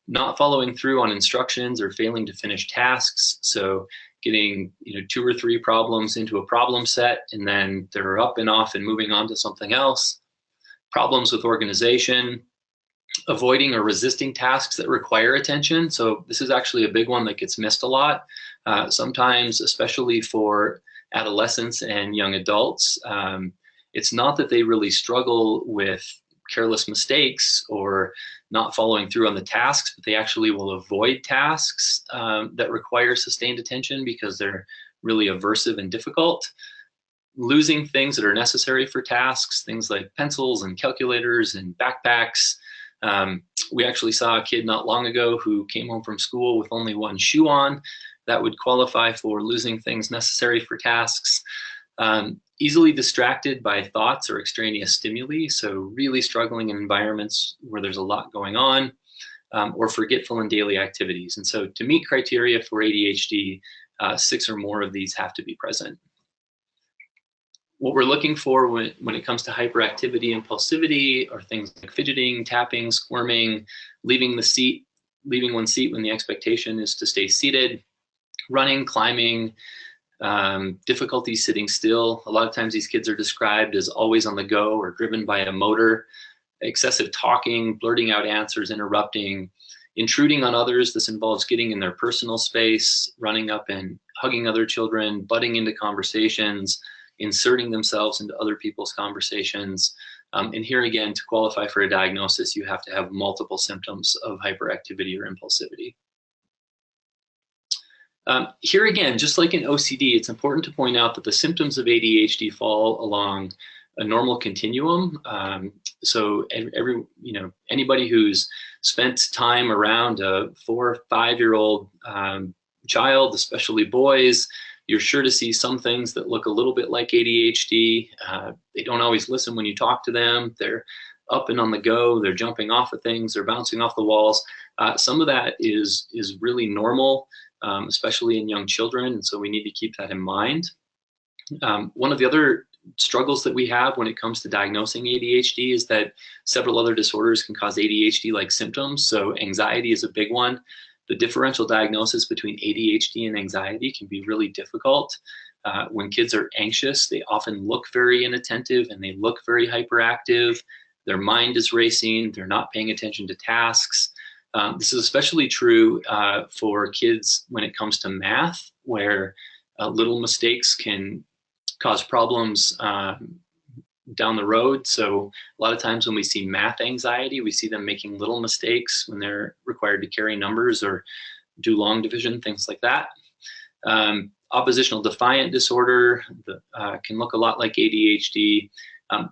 Not following through on instructions or failing to finish tasks. So getting 2 or 3 problems into a problem set, and then they're up and off and moving on to something else. Problems with organization, avoiding or resisting tasks that require attention. So this is actually a big one that gets missed a lot. Sometimes, especially for adolescents and young adults, it's not that they really struggle with careless mistakes or not following through on the tasks, but they actually will avoid tasks that require sustained attention because they're really aversive and difficult. Losing things that are necessary for tasks, things like pencils and calculators and backpacks. We actually saw a kid not long ago who came home from school with only 1 shoe on. That would qualify for losing things necessary for tasks. Easily distracted by thoughts or extraneous stimuli, so really struggling in environments where there's a lot going on, or forgetful in daily activities. And so to meet criteria for ADHD, 6 or more of these have to be present. What we're looking for when it comes to hyperactivity, impulsivity, are things like fidgeting, tapping, squirming, leaving one's seat when the expectation is to stay seated, running, climbing, difficulty sitting still. A lot of times these kids are described as always on the go or driven by a motor, excessive talking, blurting out answers, interrupting, intruding on others. This involves getting in their personal space, running up and hugging other children, butting into conversations, inserting themselves into other people's conversations. And here again, to qualify for a diagnosis, you have to have multiple symptoms of hyperactivity or impulsivity. Here again, just like in OCD, it's important to point out that the symptoms of ADHD fall along a normal continuum. So anybody who's spent time around a 4 or 5-year-old child, especially boys, you're sure to see some things that look a little bit like ADHD. They don't always listen when you talk to them. They're up and on the go. They're jumping off of things. They're bouncing off the walls. Some of that is really normal, especially in young children, and so we need to keep that in mind. One of the other struggles that we have when it comes to diagnosing ADHD is that several other disorders can cause ADHD-like symptoms. So anxiety is a big one. The differential diagnosis between ADHD and anxiety can be really difficult. When kids are anxious, they often look very inattentive and they look very hyperactive. Their mind is racing. They're not paying attention to tasks. This is especially true for kids when it comes to math, where little mistakes can cause problems down the road. So a lot of times when we see math anxiety, we see them making little mistakes when they're required to carry numbers or do long division, things like that. Oppositional defiant disorder can look a lot like ADHD.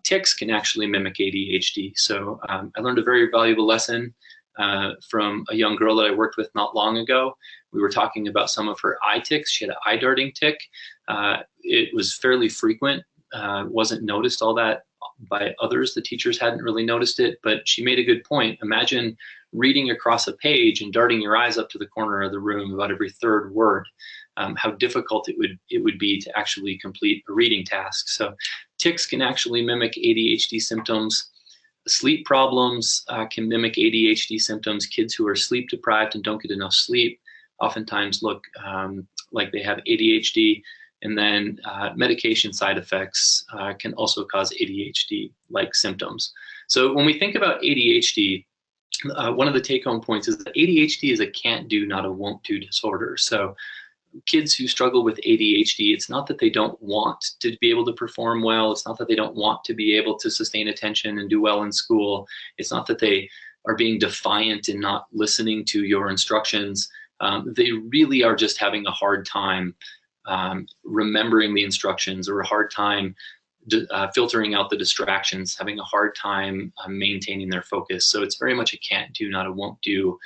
Tics can actually mimic ADHD. So I learned a very valuable lesson from a young girl that I worked with not long ago. We were talking about some of her eye tics. She had an eye darting tic. It was fairly frequent. Wasn't noticed all that by others. The teachers hadn't really noticed it, but she made a good point. Imagine reading across a page and darting your eyes up to the corner of the room about every 3rd word. How difficult it would be to actually complete a reading task. So tics can actually mimic ADHD symptoms. Sleep problems can mimic ADHD symptoms. Kids who are sleep deprived and don't get enough sleep oftentimes look like they have ADHD. And then medication side effects can also cause ADHD-like symptoms. So when we think about ADHD, one of the take-home points is that ADHD is a can't-do, not a won't-do disorder. So kids who struggle with ADHD, it's not that they don't want to be able to perform well. It's not that they don't want to be able to sustain attention and do well in school. It's not that they are being defiant and not listening to your instructions. They really are just having a hard time remembering the instructions, or a hard time filtering out the distractions, having a hard time maintaining their focus. So it's very much a can't do, not a won't do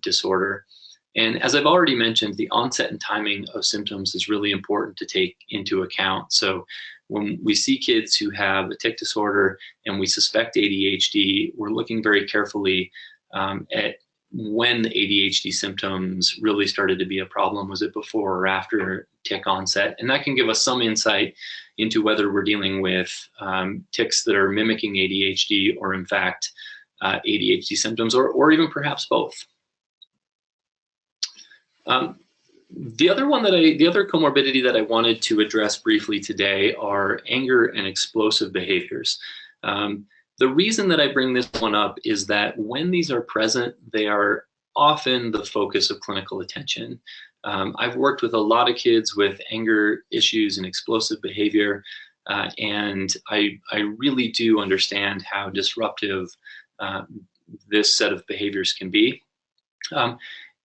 disorder. And as I've already mentioned, the onset and timing of symptoms is really important to take into account. So when we see kids who have a tic disorder and we suspect ADHD, we're looking very carefully at when the ADHD symptoms really started to be a problem. Was it before or after tic onset, and that can give us some insight into whether we're dealing with tics that are mimicking ADHD or in fact ADHD symptoms, or even perhaps both. The other comorbidity that I wanted to address briefly today are anger and explosive behaviors. The reason that I bring this one up is that when these are present, they are often the focus of clinical attention. I've worked with a lot of kids with anger issues and explosive behavior, and I really do understand how disruptive this set of behaviors can be.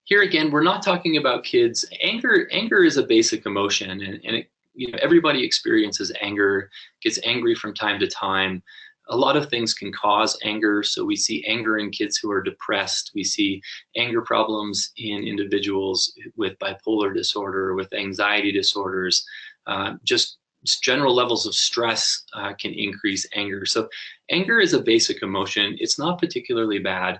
Here again, we're not talking about kids. Anger is a basic emotion, and everybody experiences anger, gets angry from time to time. A lot of things can cause anger. So we see anger in kids who are depressed. We see anger problems in individuals with bipolar disorder, with anxiety disorders. Just general levels of stress can increase anger. So anger is a basic emotion. It's not particularly bad.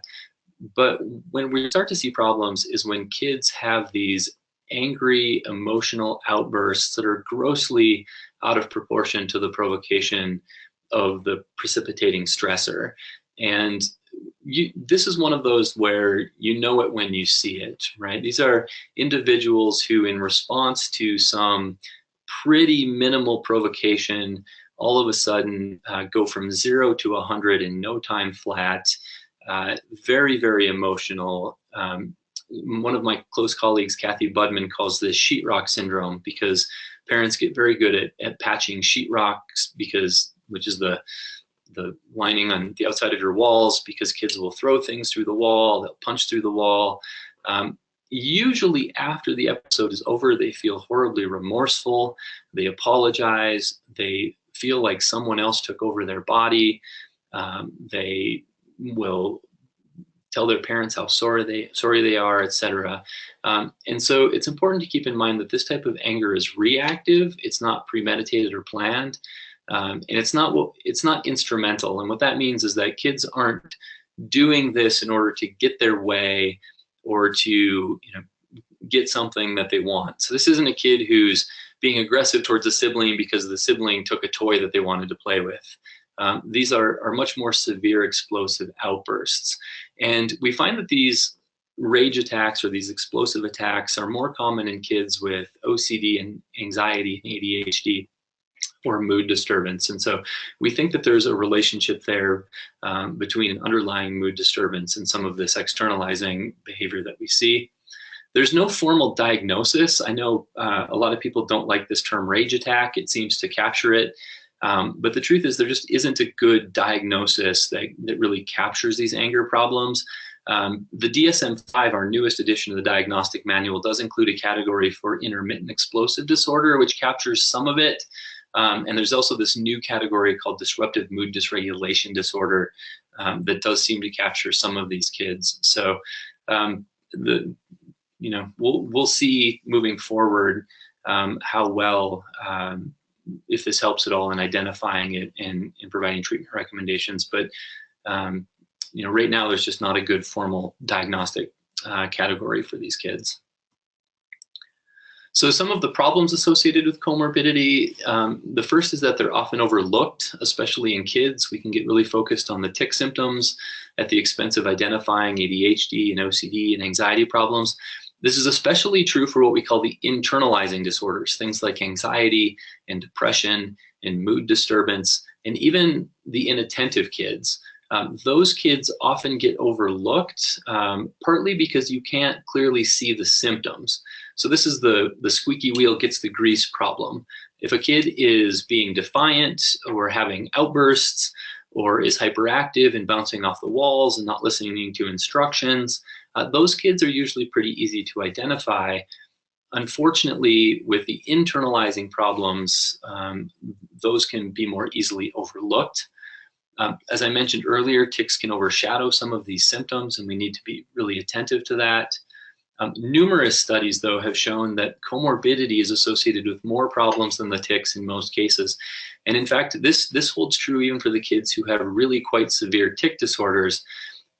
But when we start to see problems is when kids have these angry emotional outbursts that are grossly out of proportion to the provocation of the precipitating stressor. And this is one of those where you know it when you see it, right? These are individuals who, in response to some pretty minimal provocation, all of a sudden go from 0 to 100 in no time flat. Very, very emotional. One of my close colleagues, Kathy Budman, calls this sheetrock syndrome, because parents get very good at patching sheetrocks, which is the lining on the outside of your walls, because kids will throw things through the wall, they'll punch through the wall. Usually after the episode is over, they feel horribly remorseful, they apologize, they feel like someone else took over their body, they will tell their parents how sorry they are, etc. And so it's important to keep in mind that this type of anger is reactive. It's not premeditated or planned, and it's not instrumental. And what that means is that kids aren't doing this in order to get their way or to get something that they want. So this isn't a kid who's being aggressive towards a sibling because the sibling took a toy that they wanted to play with. These are much more severe explosive outbursts. And we find that these rage attacks or these explosive attacks are more common in kids with OCD and anxiety and ADHD or mood disturbance. And so we think that there's a relationship there between an underlying mood disturbance and some of this externalizing behavior that we see. There's no formal diagnosis. I know a lot of people don't like this term rage attack. It seems to capture it. But the truth is there just isn't a good diagnosis that really captures these anger problems. The DSM-5, our newest edition of the diagnostic manual, does include a category for intermittent explosive disorder, which captures some of it. And there's also this new category called disruptive mood dysregulation disorder that does seem to capture some of these kids. So we'll see moving forward how well if this helps at all in identifying it and in providing treatment recommendations. But right now there's just not a good formal diagnostic category for these kids. So some of the problems associated with comorbidity, the first is that they're often overlooked, especially in kids. We can get really focused on the tic symptoms at the expense of identifying ADHD and OCD and anxiety problems. This is especially true for what we call the internalizing disorders, things like anxiety and depression and mood disturbance, and even the inattentive kids. Those kids often get overlooked, partly because you can't clearly see the symptoms. So this is the squeaky wheel gets the grease problem. If a kid is being defiant or having outbursts or is hyperactive and bouncing off the walls and not listening to instructions, those kids are usually pretty easy to identify. Unfortunately, with the internalizing problems, those can be more easily overlooked. As I mentioned earlier, tics can overshadow some of these symptoms, and we need to be really attentive to that. Numerous studies, though, have shown that comorbidity is associated with more problems than the tics in most cases. And in fact, this holds true even for the kids who have really quite severe tic disorders.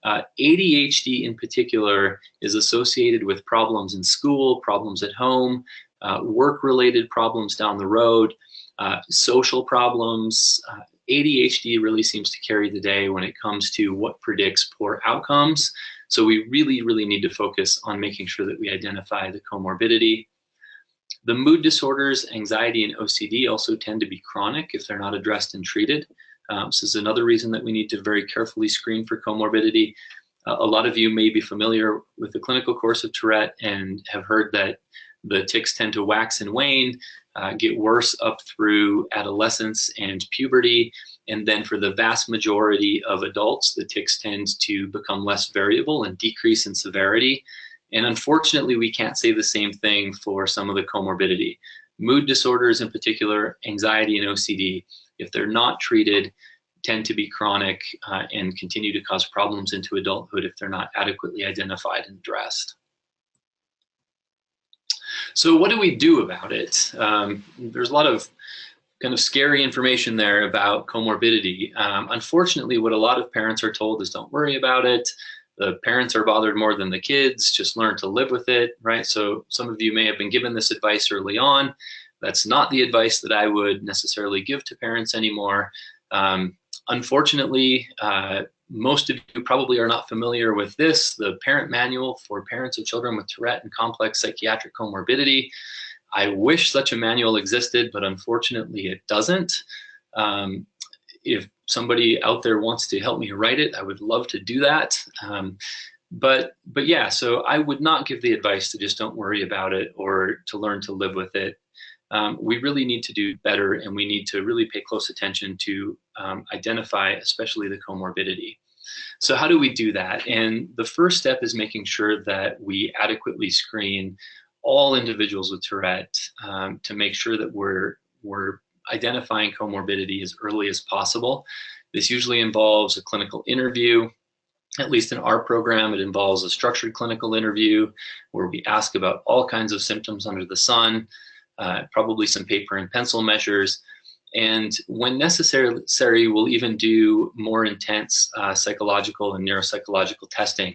ADHD in particular is associated with problems in school, problems at home, work-related problems down the road, social problems. ADHD really seems to carry the day when it comes to what predicts poor outcomes. So we really, really need to focus on making sure that we identify the comorbidity. The mood disorders, anxiety, and OCD also tend to be chronic if they're not addressed and treated. This is another reason that we need to very carefully screen for comorbidity. A lot of you may be familiar with the clinical course of Tourette and have heard that the tics tend to wax and wane, get worse up through adolescence and puberty, and then for the vast majority of adults, the tics tend to become less variable and decrease in severity. And unfortunately, we can't say the same thing for some of the comorbidity. Mood disorders in particular, anxiety and OCD, if they're not treated, tend to be chronic and continue to cause problems into adulthood if they're not adequately identified and addressed. So what do we do about it? There's a lot of kind of scary information there about comorbidity. Unfortunately, what a lot of parents are told is don't worry about it. The parents are bothered more than the kids, just learn to live with it, right? So some of you may have been given this advice early on. That's not the advice that I would necessarily give to parents anymore. Unfortunately, most of you probably are not familiar with this, the Parent Manual for Parents of Children with Tourette and Complex Psychiatric Comorbidity. I wish such a manual existed, but unfortunately it doesn't. If somebody out there wants to help me write it, I would love to do that. But yeah, so I would not give the advice to just don't worry about it or to learn to live with it. We really need to do better, and we need to really pay close attention to identify especially the comorbidity. So how do we do that? And the first step is making sure that we adequately screen all individuals with Tourette to make sure that we're identifying comorbidity as early as possible. This usually involves a clinical interview. At least in our program, it involves a structured clinical interview where we ask about all kinds of symptoms under the sun, probably some paper and pencil measures. And when necessary, we'll even do more intense psychological and neuropsychological testing.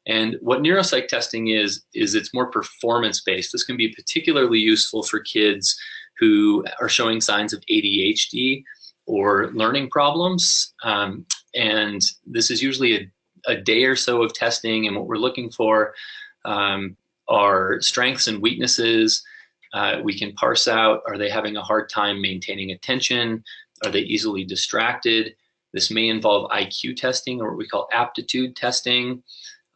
And what neuropsych testing is it's more performance-based. This can be particularly useful for kids who are showing signs of ADHD or learning problems. And this is usually a day or so of testing. And what we're looking for are strengths and weaknesses. We can parse out, are they having a hard time maintaining attention? Are they easily distracted? This may involve IQ testing, or what we call aptitude testing,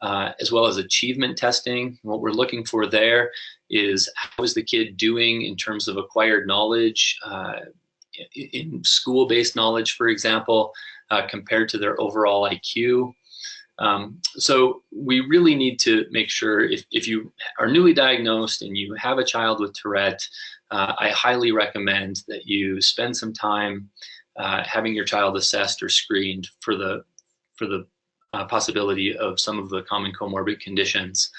as well as achievement testing. What we're looking for there is how is the kid doing in terms of acquired knowledge, in school-based knowledge, for example, compared to their overall IQ. So we really need to make sure if you are newly diagnosed and you have a child with Tourette, I highly recommend that you spend some time having your child assessed or screened for the possibility of some of the common comorbid conditions.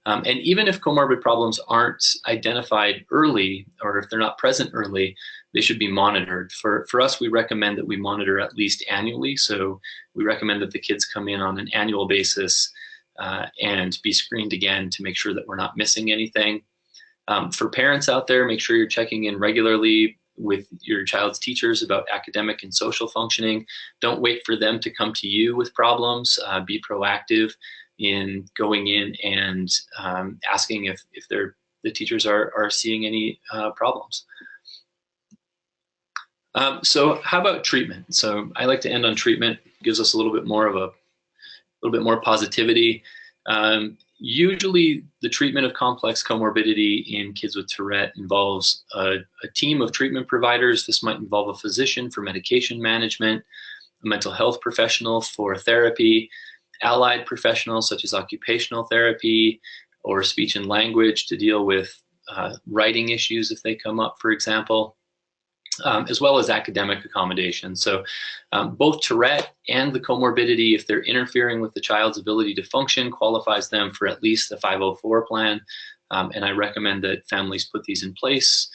And even if comorbid problems aren't identified early, or if they're not present early, they should be monitored. For us, we recommend that we monitor at least annually. So we recommend that the kids come in on an annual basis and be screened again to make sure that we're not missing anything. For parents out there, make sure you're checking in regularly with your child's teachers about academic and social functioning. Don't wait for them to come to you with problems. Be proactive in going in and asking if the teachers are seeing any problems. So how about treatment? So I like to end on treatment. It gives us a little bit more positivity. Usually the treatment of complex comorbidity in kids with Tourette involves a team of treatment providers. This might involve a physician for medication management, a mental health professional for therapy, allied professionals such as occupational therapy or speech and language to deal with writing issues if they come up, for example. As well as academic accommodation. So both Tourette and the comorbidity, if they're interfering with the child's ability to function, qualifies them for at least the 504 plan. And I recommend that families put these in place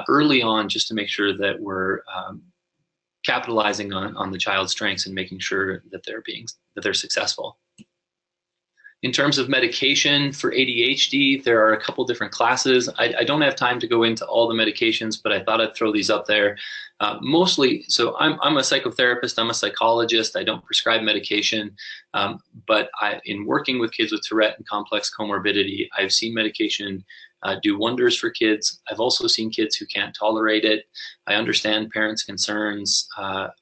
early on just to make sure that we're capitalizing on the child's strengths and making sure that they're successful. In terms of medication for ADHD, there are a couple different classes. I don't have time to go into all the medications, but I thought I'd throw these up there. Mostly, so I'm a psychotherapist, I'm a psychologist, I don't prescribe medication, but in working with kids with Tourette and complex comorbidity, I've seen medication do wonders for kids. I've also seen kids who can't tolerate it. I understand parents' concerns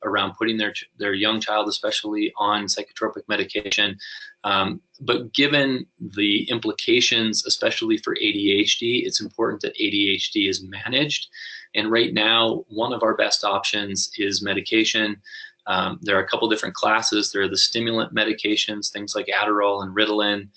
around putting their young child, especially, on psychotropic medication. But given the implications, especially for ADHD, it's important that ADHD is managed. And right now, one of our best options is medication. There are a couple different classes. There are the stimulant medications, things like Adderall and Ritalin.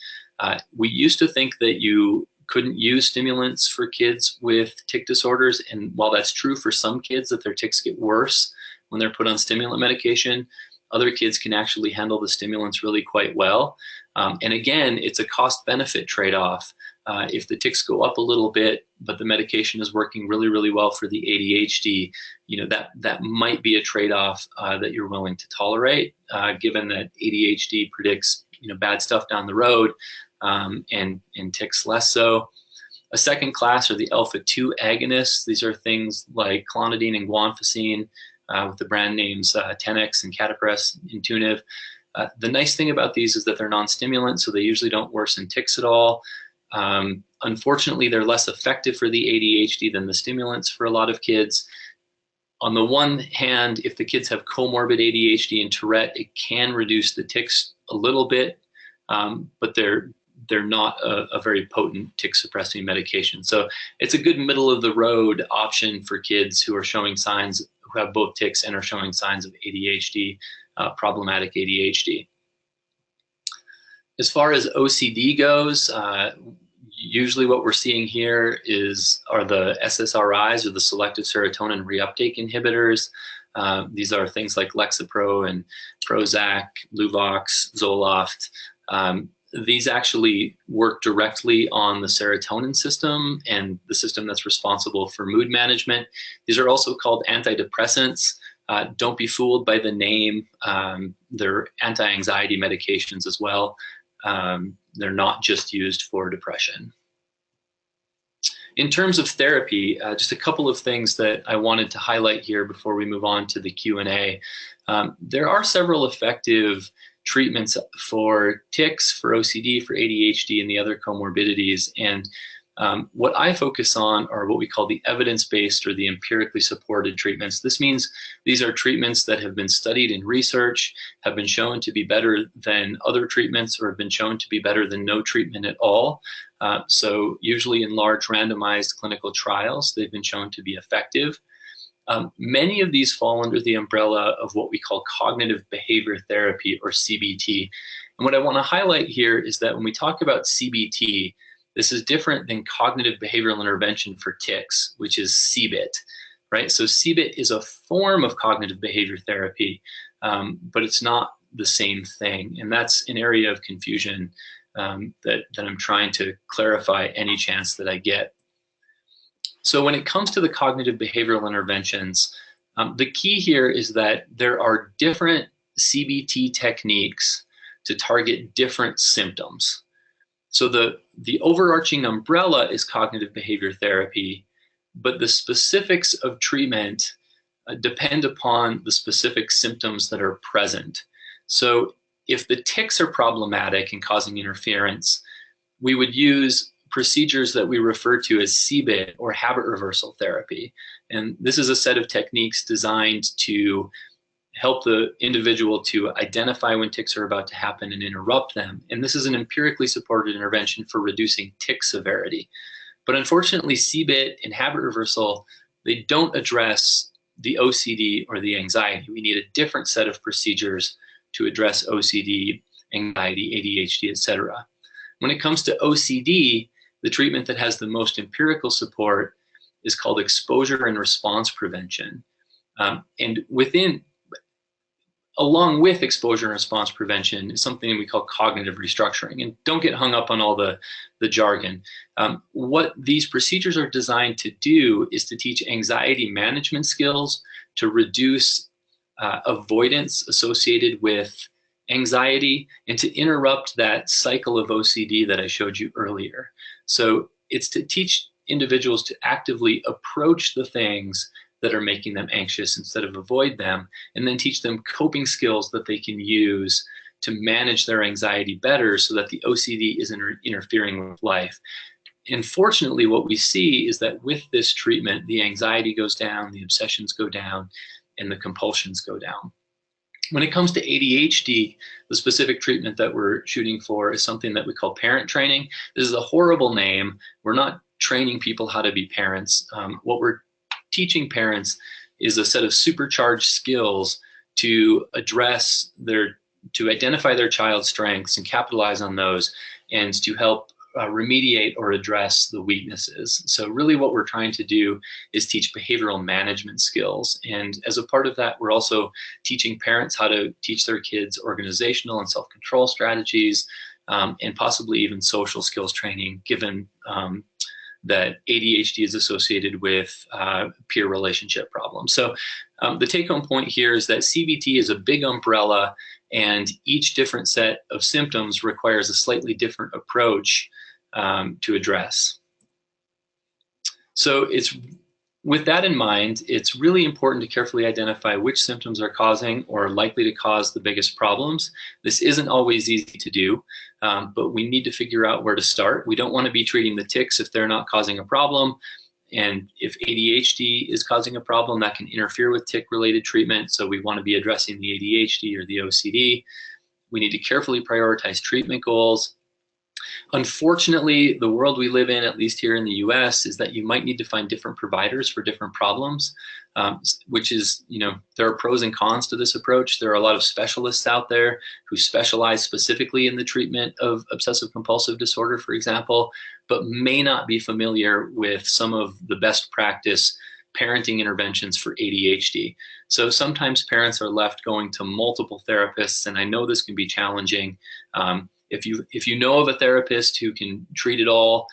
We used to think that you couldn't use stimulants for kids with tic disorders. And while that's true for some kids, that their tics get worse when they're put on stimulant medication, other kids can actually handle the stimulants really quite well. And again, it's a cost-benefit trade-off. If the tics go up a little bit, but the medication is working really, really well for the ADHD, that might be a trade-off that you're willing to tolerate, given that ADHD predicts bad stuff down the road, and tics less so. A second class are the alpha-2 agonists. These are things like clonidine and guanfacine, with the brand names Tenex and Catapres and Intuniv. The nice thing about these is that they're non-stimulant, so they usually don't worsen tics at all. Unfortunately, they're less effective for the ADHD than the stimulants for a lot of kids. On the one hand, if the kids have comorbid ADHD and Tourette, it can reduce the tics a little bit, but they're not a very potent tic suppressing medication. So it's a good middle of the road option for kids who are showing signs, who have both tics and are showing signs of ADHD, problematic ADHD. As far as OCD goes, usually what we're seeing here are the SSRIs, or the selective serotonin reuptake inhibitors. These are things like Lexapro and Prozac, Luvox, Zoloft. These actually work directly on the serotonin system and the system that's responsible for mood management. These are also called antidepressants. Don't be fooled by the name. They're anti-anxiety medications as well. They're not just used for depression. In terms of therapy, just a couple of things that I wanted to highlight here before we move on to the Q&A. There are several effective treatments for tics, for OCD, for ADHD, and the other comorbidities. And what I focus on are what we call the evidence-based, or the empirically supported treatments. This means these are treatments that have been studied in research, have been shown to be better than other treatments, or have been shown to be better than no treatment at all. So usually in large randomized clinical trials, they've been shown to be effective. Many of these fall under the umbrella of what we call cognitive behavior therapy, or CBT. And what I want to highlight here is that when we talk about CBT, this is different than cognitive behavioral intervention for tics, which is CBIT, right? So CBIT is a form of cognitive behavior therapy, but it's not the same thing. And that's an area of confusion that I'm trying to clarify any chance that I get. So when it comes to the cognitive behavioral interventions, the key here is that there are different CBT techniques to target different symptoms. So the overarching umbrella is cognitive behavior therapy, but the specifics of treatment depend upon the specific symptoms that are present. So if the tics are problematic and causing interference, we would use procedures that we refer to as CBIT, or habit reversal therapy. And this is a set of techniques designed to help the individual to identify when tics are about to happen and interrupt them. And this is an empirically supported intervention for reducing tic severity. But unfortunately, CBIT and habit reversal, they don't address the OCD or the anxiety. We need a different set of procedures to address OCD, anxiety, ADHD, etc. When it comes to OCD, the treatment that has the most empirical support is called exposure and response prevention. And along with exposure and response prevention is something we call cognitive restructuring. And don't get hung up on all the jargon. What these procedures are designed to do is to teach anxiety management skills, to reduce avoidance associated with anxiety, and to interrupt that cycle of OCD that I showed you earlier. So it's to teach individuals to actively approach the things that are making them anxious instead of avoid them, and then teach them coping skills that they can use to manage their anxiety better so that the OCD isn't interfering with life. And fortunately, what we see is that with this treatment, the anxiety goes down, the obsessions go down, and the compulsions go down. When it comes to ADHD, the specific treatment that we're shooting for is something that we call parent training. This is a horrible name. We're not training people how to be parents. What we're teaching parents is a set of supercharged skills to to identify their child's strengths and capitalize on those, and to help remediate or address the weaknesses. So really what we're trying to do is teach behavioral management skills. And as a part of that, we're also teaching parents how to teach their kids organizational and self-control strategies, and possibly even social skills training, given that ADHD is associated with peer relationship problems. So the take-home point here is that CBT is a big umbrella, and each different set of symptoms requires a slightly different approach to address. So with that in mind, it's really important to carefully identify which symptoms are causing or are likely to cause the biggest problems. This isn't always easy to do, but we need to figure out where to start. We don't want to be treating the tics if they're not causing a problem. And if ADHD is causing a problem, that can interfere with tic-related treatment. So we want to be addressing the ADHD or the OCD. We need to carefully prioritize treatment goals. Unfortunately, the world we live in, at least here in the US, is that you might need to find different providers for different problems, which is, there are pros and cons to this approach. There are a lot of specialists out there who specialize specifically in the treatment of obsessive-compulsive disorder, for example, but may not be familiar with some of the best practice parenting interventions for ADHD. So sometimes parents are left going to multiple therapists, and I know this can be challenging. If you know of a therapist who can treat it all,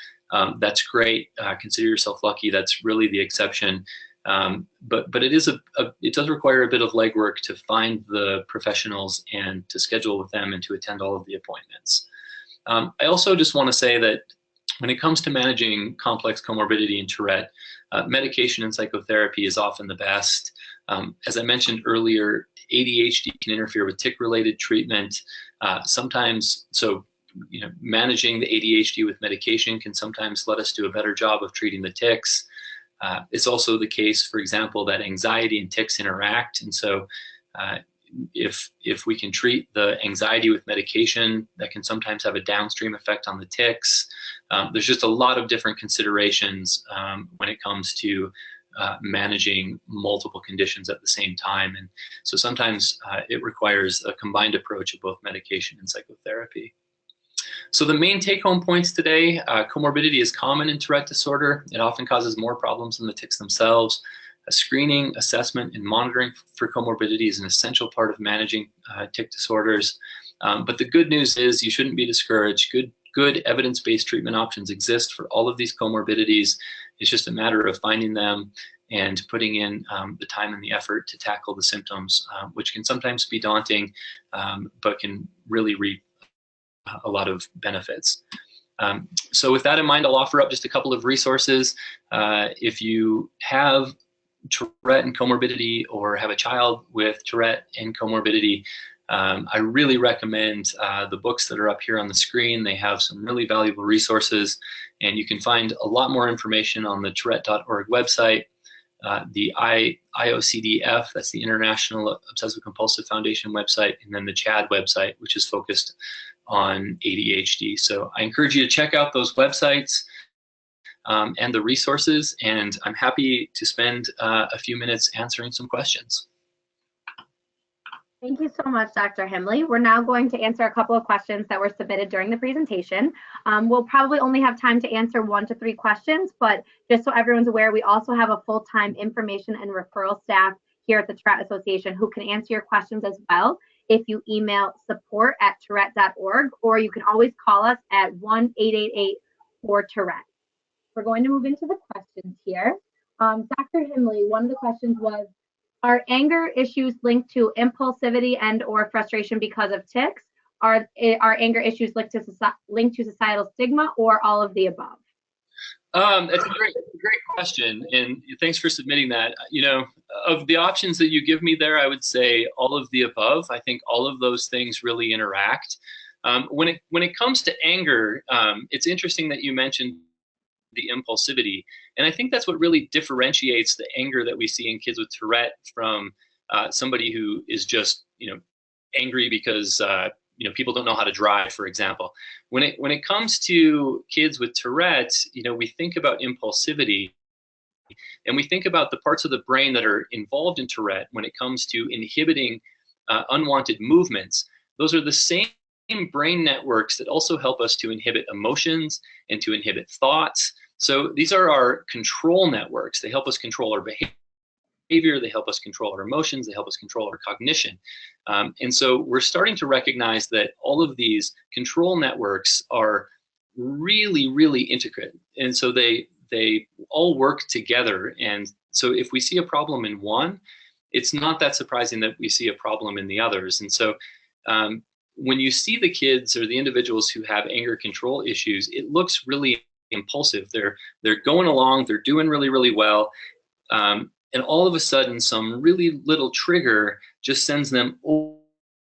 that's great. Consider yourself lucky. That's really the exception. But it does require a bit of legwork to find the professionals and to schedule with them and to attend all of the appointments. I also just want to say that when it comes to managing complex comorbidity and Tourette, medication and psychotherapy is often the best. As I mentioned earlier, ADHD can interfere with tic-related treatment. Managing the ADHD with medication can sometimes let us do a better job of treating the tics. It's also the case, for example, that anxiety and tics interact. And so if we can treat the anxiety with medication, that can sometimes have a downstream effect on the tics. There's just a lot of different considerations when it comes to managing multiple conditions at the same time. And so sometimes it requires a combined approach of both medication and psychotherapy. So the main take-home points today: comorbidity is common in Tourette disorder. It often causes more problems than the tics themselves. Screening, assessment, and monitoring for comorbidity is an essential part of managing tic disorders. But the good news is you shouldn't be discouraged. Good evidence-based treatment options exist for all of these comorbidities. It's just a matter of finding them and putting in the time and the effort to tackle the symptoms, which can sometimes be daunting, but can really reap a lot of benefits. So with that in mind, I'll offer up just a couple of resources. If you have Tourette and comorbidity, or have a child with Tourette and comorbidity, I really recommend the books that are up here on the screen. They have some really valuable resources, and you can find a lot more information on the Tourette.org website, the IOCDF, that's the International Obsessive-Compulsive Foundation website, and then the CHAD website, which is focused on ADHD. So I encourage you to check out those websites and the resources, and I'm happy to spend a few minutes answering some questions. Thank you so much, Dr. Himle. We're now going to answer a couple of questions that were submitted during the presentation. We'll probably only have time to answer 1 to 3 questions, but just so everyone's aware, we also have a full-time information and referral staff here at the Tourette Association who can answer your questions as well if you email support@tourette.org, or you can always call us at 1-888-4-Tourette. We're going to move into the questions here. Dr. Himle, one of the questions was, Are anger issues linked to impulsivity and or frustration because of tics? Are anger issues linked to societal stigma, or all of the above? That's a great question, and thanks for submitting that. You know, of the options that you give me there, I would say all of the above. I think all of those things really interact. When it comes to anger, it's interesting that you mentioned the impulsivity, and I think that's what really differentiates the anger that we see in kids with Tourette from somebody who is just, you know, angry because you know, people don't know how to drive, for example. When it comes to kids with Tourette, you know, we think about impulsivity, and we think about the parts of the brain that are involved in Tourette when it comes to inhibiting unwanted movements. Those are the same brain networks that also help us to inhibit emotions and to inhibit thoughts. So these are our control networks. They help us control our behavior, they help us control our emotions, they help us control our cognition. And so we're starting to recognize that all of these control networks are really, really intricate. And so they all work together. And so if we see a problem in one, it's not that surprising that we see a problem in the others. And so when you see the kids or the individuals who have anger control issues, it looks really impulsive. They're going along, they're doing really, really well. And all of a sudden, some really little trigger just sends them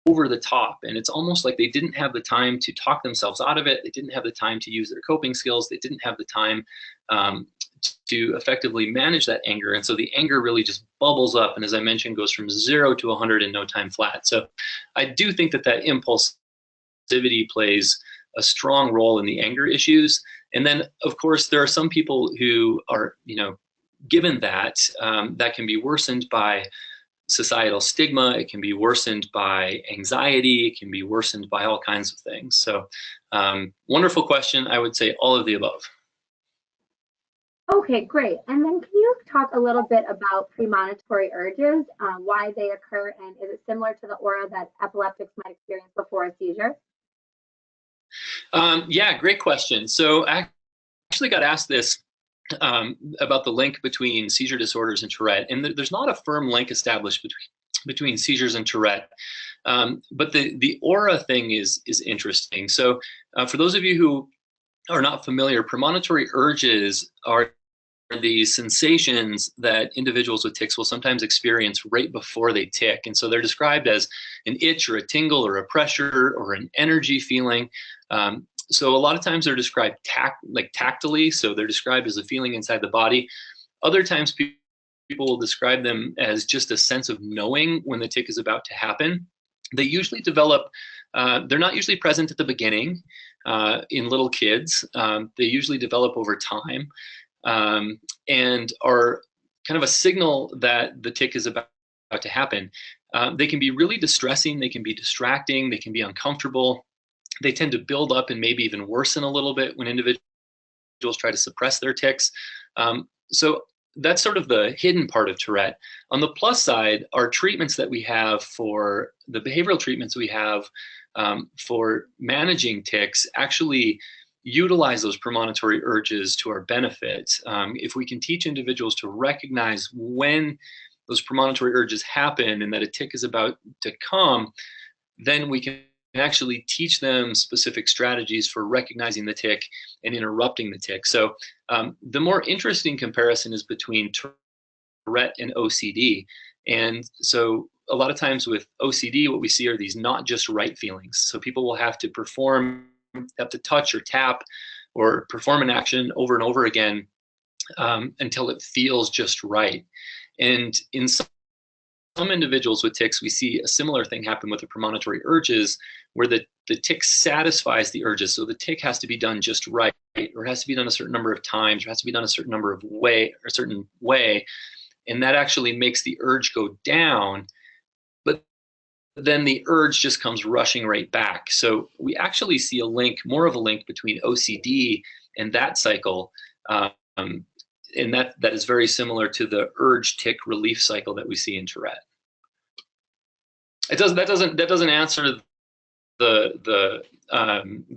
over the top. And it's almost like they didn't have the time to talk themselves out of it. They didn't have the time to use their coping skills. They didn't have the time to effectively manage that anger. And so the anger really just bubbles up. And as I mentioned, goes from 0 to 100 in no time flat. So I do think that impulsivity plays a strong role in the anger issues. And then, of course, there are some people who are, you know, given that, that can be worsened by societal stigma, it can be worsened by anxiety, it can be worsened by all kinds of things. So wonderful question. I would say all of the above. Okay, great. And then can you talk a little bit about premonitory urges, why they occur, and is it similar to the aura that epileptics might experience before a seizure? Yeah, great question. So I actually got asked this about the link between seizure disorders and Tourette, and there's not a firm link established between seizures and Tourette, but the aura thing is interesting. So for those of you who are not familiar, premonitory urges are these sensations that individuals with tics will sometimes experience right before they tic, and so they're described as an itch or a tingle or a pressure or an energy feeling. So a lot of times they're described tactily, so they're described as a feeling inside the body. Other times people will describe them as just a sense of knowing when the tic is about to happen. They usually develop, they're not usually present at the beginning in little kids. They usually develop over time and are kind of a signal that the tic is about to happen. They can be really distressing, they can be distracting, they can be uncomfortable. They tend to build up and maybe even worsen a little bit when individuals try to suppress their tics. So that's sort of the hidden part of Tourette. On the plus side, our treatments that we have for the behavioral treatments we have for managing tics actually utilize those premonitory urges to our benefit. If we can teach individuals to recognize when those premonitory urges happen and that a tic is about to come, then we can actually teach them specific strategies for recognizing the tic and interrupting the tic. So the more interesting comparison is between Tourette and OCD. And so a lot of times with OCD, what we see are these not just right feelings. So people will have to touch or tap or perform an action over and over again until it feels just right. And in some individuals with tics, we see a similar thing happen with the premonitory urges, where the tic satisfies the urges. So the tic has to be done just right, or it has to be done a certain number of times, or it has to be done a certain number of certain way, and that actually makes the urge go down. But then the urge just comes rushing right back. So we actually see more of a link between OCD and that cycle. And that is very similar to the urge tic relief cycle that we see in Tourette. That doesn't answer the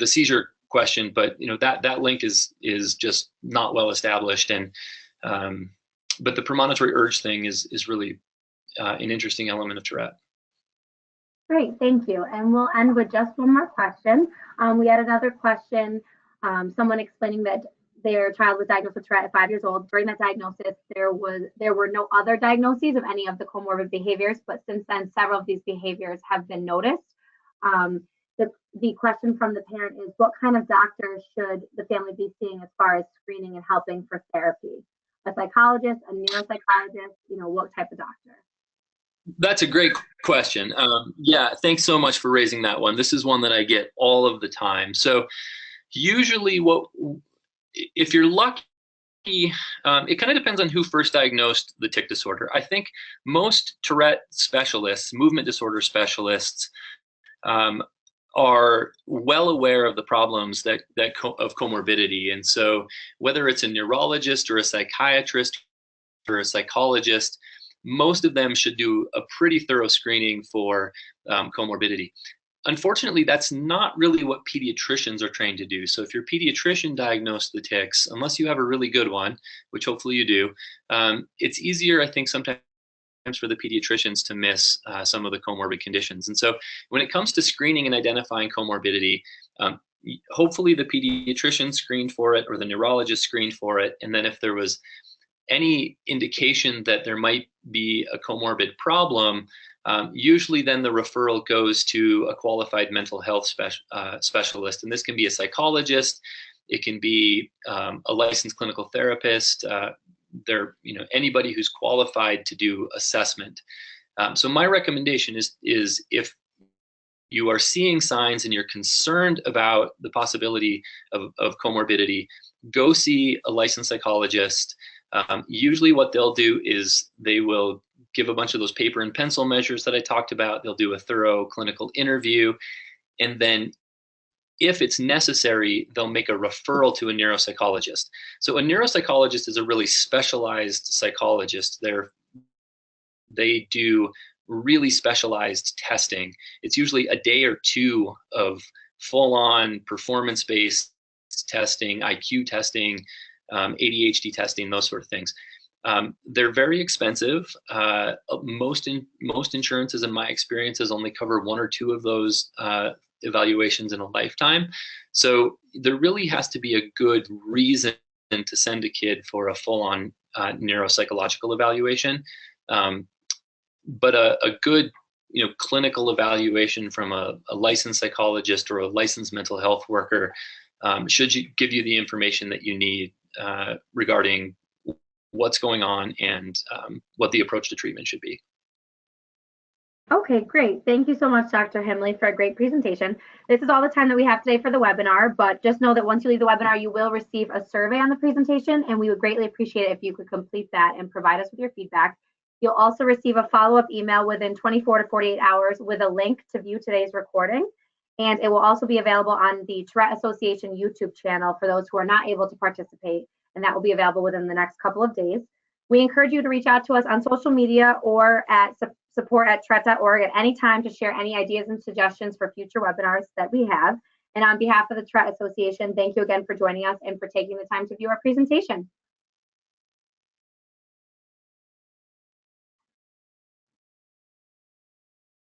seizure question, but you know that link is just not well established, and but the premonitory urge thing is really an interesting element of Tourette. Great, thank you. And we'll end with just one more question. We had another question, someone explaining that their child was diagnosed with Tourette at 5 years old. During that diagnosis, there were no other diagnoses of any of the comorbid behaviors, but since then, several of these behaviors have been noticed. The question from the parent is, what kind of doctor should the family be seeing as far as screening and helping for therapy? A psychologist, a neuropsychologist, what type of doctor? That's a great question. Yeah, thanks so much for raising that one. This is one that I get all of the time. So usually if you're lucky, it kind of depends on who first diagnosed the tic disorder. I think most Tourette specialists, movement disorder specialists, are well aware of the problems of comorbidity. And so whether it's a neurologist or a psychiatrist or a psychologist, most of them should do a pretty thorough screening for comorbidity. Unfortunately, that's not really what pediatricians are trained to do. So if your pediatrician diagnosed the tics, unless you have a really good one, which hopefully you do, it's easier, I think, sometimes for the pediatricians to miss some of the comorbid conditions. And so when it comes to screening and identifying comorbidity, hopefully the pediatrician screened for it or the neurologist screened for it. And then if there was any indication that there might be a comorbid problem, usually then the referral goes to a qualified mental health specialist. And this can be a psychologist, it can be a licensed clinical therapist, anybody who's qualified to do assessment. So my recommendation is if you are seeing signs and you're concerned about the possibility of comorbidity, go see a licensed psychologist. Usually what they'll do is they will give a bunch of those paper and pencil measures that I talked about. They'll do a thorough clinical interview. And then if it's necessary, they'll make a referral to a neuropsychologist. So a neuropsychologist is a really specialized psychologist. They do really specialized testing. It's usually a day or two of full-on performance-based testing, IQ testing, ADHD testing, those sort of things. They're very expensive. Most insurances, in my experiences, only cover one or two of those evaluations in a lifetime. So there really has to be a good reason to send a kid for a full-on neuropsychological evaluation. But a good clinical evaluation from a licensed psychologist or a licensed mental health worker should give you the information that you need regarding what's going on and what the approach to treatment should be. Okay, great. Thank you so much, Dr. Himle, for a great presentation. This is all the time that we have today for the webinar, but just know that once you leave the webinar, you will receive a survey on the presentation, and we would greatly appreciate it if you could complete that and provide us with your feedback. You'll also receive a follow-up email within 24 to 48 hours with a link to view today's recording, and it will also be available on the Tourette Association YouTube channel for those who are not able to participate, and that will be available within the next couple of days. We encourage you to reach out to us on social media or at support@tourette.org at any time to share any ideas and suggestions for future webinars that we have. And on behalf of the Tourette Association, thank you again for joining us and for taking the time to view our presentation.